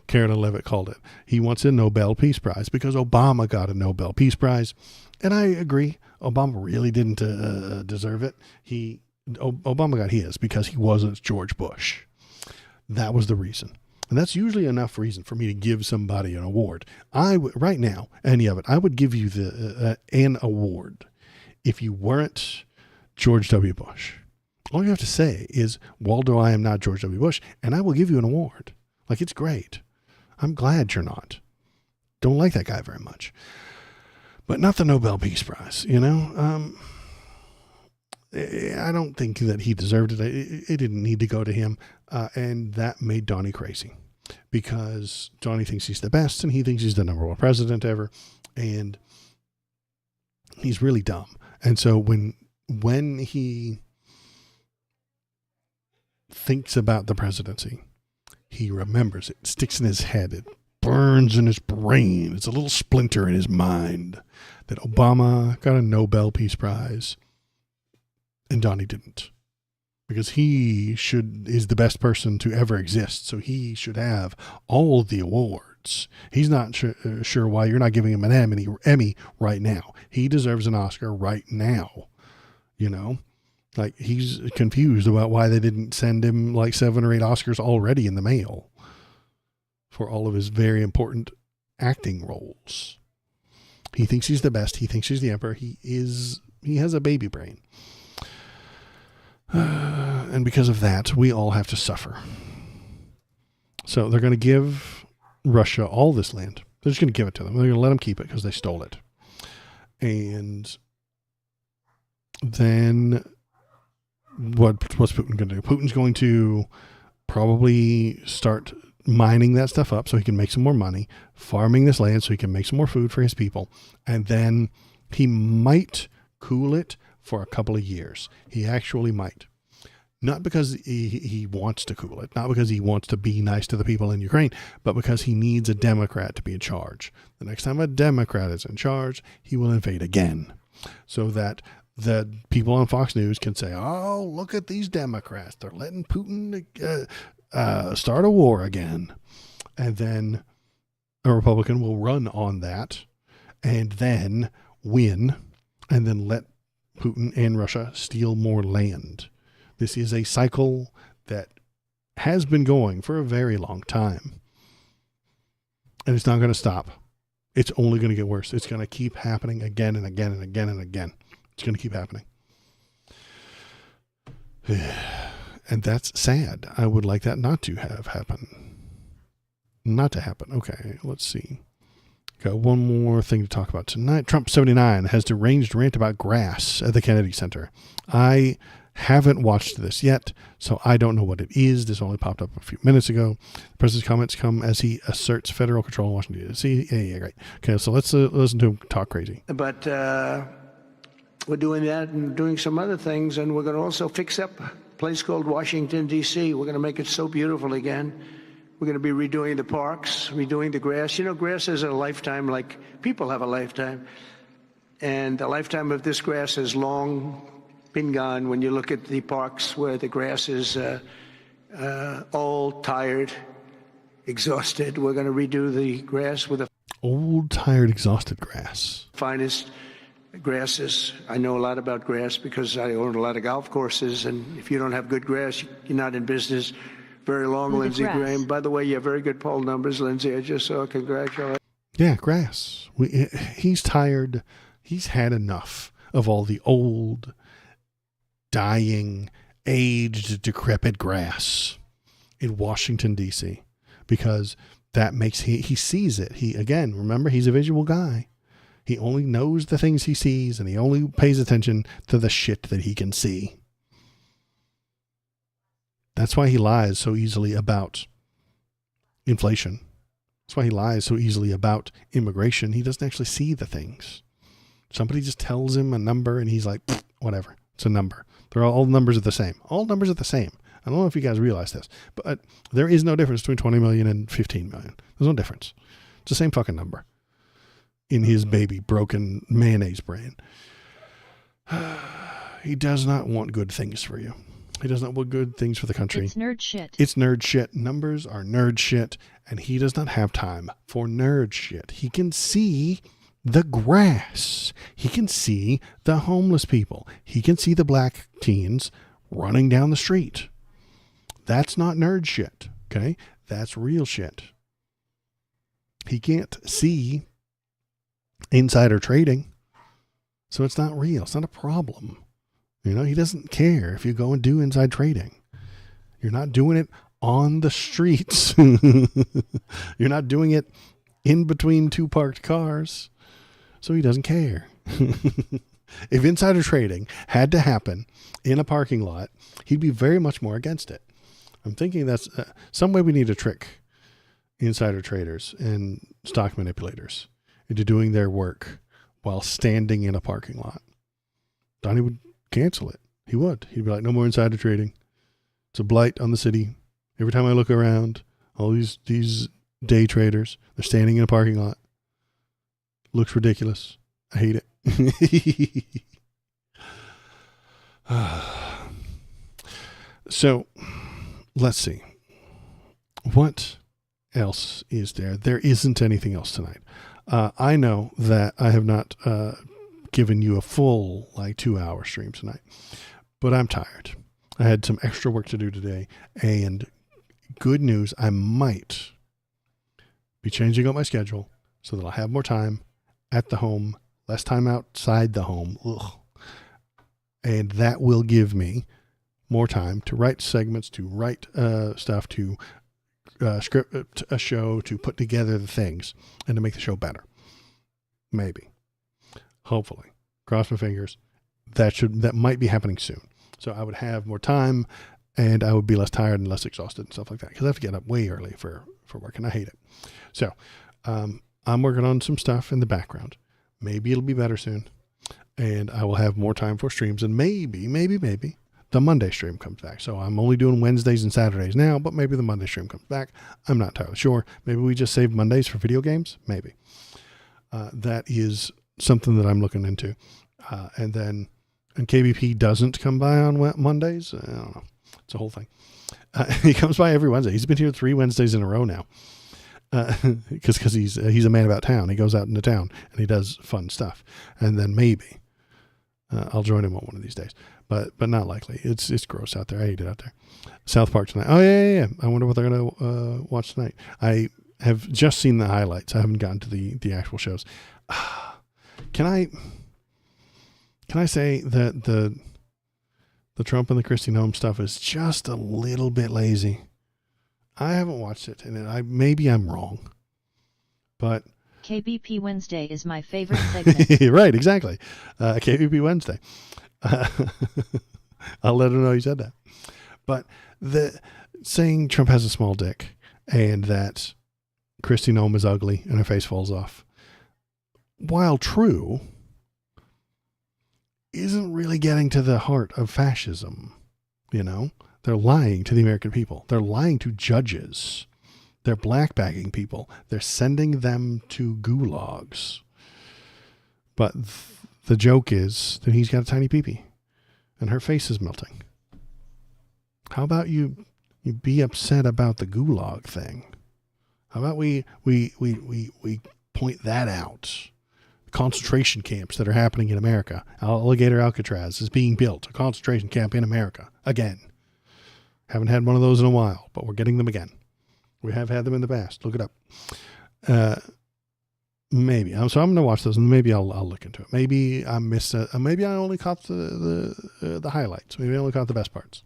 Karen Levitt called it. He wants a Nobel Peace Prize because Obama got a Nobel Peace Prize. And I agree, Obama really didn't deserve it. Obama got his because he wasn't George Bush. That was the reason. And that's usually enough reason for me to give somebody an award. Right now, any of it, I would give you an award if you weren't George W. Bush. All you have to say is, Waldo, I am not George W. Bush, and I will give you an award. Like, it's great. I'm glad you're not. Don't like that guy very much. But not the Nobel Peace Prize, I don't think that he deserved it. It didn't need to go to him. And that made Donnie crazy because Donnie thinks he's the best and he thinks he's the number one president ever. And he's really dumb. And so when he thinks about the presidency, he remembers it, sticks in his head, it burns in his brain. It's a little splinter in his mind that Obama got a Nobel Peace Prize and Donnie didn't, because he is the best person to ever exist. So he should have all the awards. He's not sure why you're not giving him an Emmy right now. He deserves an Oscar right now. Like, he's confused about why they didn't send him like 7 or 8 Oscars already in the mail for all of his very important acting roles. He thinks he's the best. He thinks he's the emperor. He has a baby brain. And because of that, we all have to suffer. So they're going to give Russia all this land. They're just going to give it to them. They're going to let them keep it because they stole it. And then what's Putin going to do? Putin's going to probably start mining that stuff up so he can make some more money, farming this land so he can make some more food for his people. And then he might cool it for a couple of years. He actually might. not because he wants to cool it, not because he wants to be nice to the people in Ukraine, but because he needs a Democrat to be in charge. The next time a Democrat is in charge, he will invade again, so that the people on Fox News can say, oh, look at these Democrats. They're letting Putin start a war again. And then a Republican will run on that and then win and then let Putin and Russia steal more land. This is a cycle that has been going for a very long time. And it's not going to stop. It's only going to get worse. It's going to keep happening again and again and again and again. It's going to keep happening. And that's sad. I would like that not to have happen. Not to happen. Okay, let's see. Got one more thing to talk about tonight. Trump 79 has deranged rant about grass at the Kennedy Center. I haven't watched this yet, so I don't know what it is. This only popped up a few minutes ago. The president's comments come as he asserts federal control in Washington, D.C. Yeah, great. Okay, so let's listen to him talk crazy. But we're doing that and doing some other things, and we're going to also fix up a place called Washington, D.C. We're going to make it so beautiful again. We're going to be redoing the parks, redoing the grass. You know, grass has a lifetime like people have a lifetime. And the lifetime of this grass has long been gone when you look at the parks where the grass is old, tired, exhausted. We're going to redo the grass with the old, tired, exhausted grass. Finest grasses. I know a lot about grass because I own a lot of golf courses, and if you don't have good grass, you're not in business very long. Lindsey Graham. By the way, you have very good poll numbers, Lindsey. I just saw. Congratulations. Yeah, grass. He's tired. He's had enough of all the old, dying, aged, decrepit grass in Washington, D.C. because that makes he sees it. Remember, he's a visual guy. He only knows the things he sees, and he only pays attention to the shit that he can see. That's why he lies so easily about inflation. That's why he lies so easily about immigration. He doesn't actually see the things. Somebody just tells him a number, and he's like, whatever, it's a number. All numbers are the same. All numbers are the same. I don't know if you guys realize this, but there is no difference between 20 million and 15 million. There's no difference. It's the same fucking number in his baby broken mayonnaise brain. He does not want good things for you. He does not want good things for the country. It's nerd shit. It's nerd shit. Numbers are nerd shit, and he does not have time for nerd shit. He can see the grass. He can see the homeless people. He can see the black teens running down the street. That's not nerd shit, okay? That's real shit. He can't see insider trading, so it's not real. It's not a problem. You know, he doesn't care if you go and do inside trading. You're not doing it on the streets. You're not doing it in between two parked cars. So he doesn't care. If insider trading had to happen in a parking lot, he'd be very much more against it. I'm thinking that's some way we need to trick insider traders and stock manipulators into doing their work while standing in a parking lot. Donnie would cancel it. He would. He'd be like, no more insider trading. It's a blight on the city. Every time I look around, all these day traders, they're standing in a parking lot. Looks ridiculous. I hate it. So, let's see. What else is there? There isn't anything else tonight. I know that I have not given you a full 2-hour stream tonight, but I'm tired. I had some extra work to do today, and good news, I might be changing up my schedule so that I'll have more time at the home, less time outside the home. Ugh. And that will give me more time to write segments, to write stuff, to script a show, to put together the things, and to make the show better. Maybe. Hopefully. Cross my fingers. That might be happening soon. So I would have more time, and I would be less tired and less exhausted and stuff like that, because I have to get up way early for work, and I hate it. So I'm working on some stuff in the background. Maybe it'll be better soon, and I will have more time for streams, and maybe, the Monday stream comes back. So I'm only doing Wednesdays and Saturdays now, but maybe the Monday stream comes back. I'm not entirely sure. Maybe we just save Mondays for video games. Maybe. That is something that I'm looking into. And KBP doesn't come by on Mondays. I don't know. It's a whole thing. He comes by every Wednesday. He's been here 3 Wednesdays in a row now. Because he's a man about town. He goes out into town and he does fun stuff. And then maybe I'll join him on one of these days. But not likely. It's gross out there. I hate it out there. South Park tonight. Oh, yeah. I wonder what they're going to watch tonight. I have just seen the highlights. I haven't gotten to the actual shows. Can I say that the Trump and the Kristi Noem stuff is just a little bit lazy? I haven't watched it, and maybe I'm wrong. But KBP Wednesday is my favorite segment. Right, exactly. KBP Wednesday. I'll let him know you said that. But saying Trump has a small dick and that Kristi Noem is ugly and her face falls off, while true, isn't really getting to the heart of fascism. You know, they're lying to the American people. They're lying to judges. They're blackbagging people. They're sending them to gulags. But the joke is that he's got a tiny peepee and her face is melting. How about you be upset about the gulag thing? How about we point that out? Concentration camps that are happening in America. Alligator Alcatraz is being built, a concentration camp in America again. Haven't had one of those in a while, but we're getting them again. We have had them in the past. Look it up. Maybe. So I'm going to watch those, and maybe I'll look into it. Maybe I missed. Maybe I only caught the highlights. Maybe I only caught the best parts.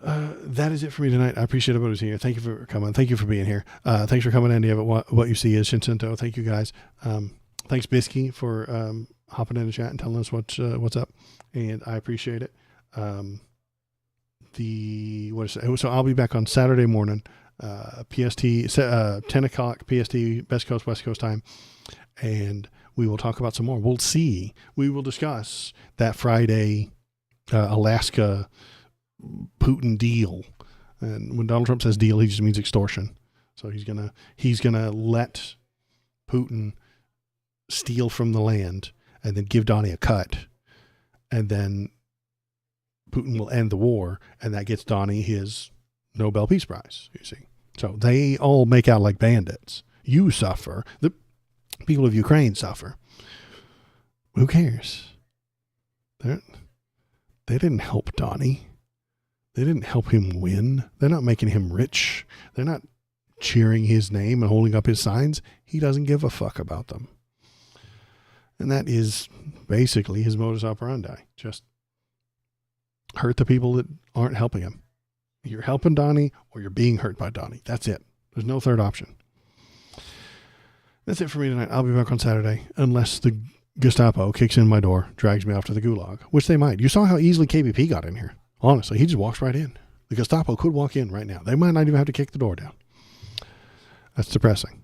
That is it for me tonight. I appreciate everybody who's here. Thank you for coming. Thank you for being here. Thanks for coming, Andy. What you see is Shinsento. Thank you guys. Thanks Bisky for hopping in the chat and telling us what's up, and I appreciate it. So I'll be back on Saturday morning, PST, 10 o'clock PST, Best Coast, West Coast time, and we will talk about some more. We'll see. We will discuss that Friday Alaska Putin deal. And when Donald Trump says deal, he just means extortion. So he's gonna let Putin steal from the land and then give Donnie a cut, and then Putin will end the war, and that gets Donnie his Nobel Peace Prize, you see. So they all make out like bandits. You suffer. The people of Ukraine suffer. Who cares? They didn't help Donnie. They didn't help him win. They're not making him rich. They're not cheering his name and holding up his signs. He doesn't give a fuck about them. And that is basically his modus operandi. Just hurt the people that aren't helping him. You're helping Donnie or you're being hurt by Donnie. That's it. There's no third option. That's it for me tonight. I'll be back on Saturday unless the Gestapo kicks in my door, drags me off to the gulag, which they might. You saw how easily KBP got in here. Honestly, he just walks right in. The Gestapo could walk in right now. They might not even have to kick the door down. That's depressing.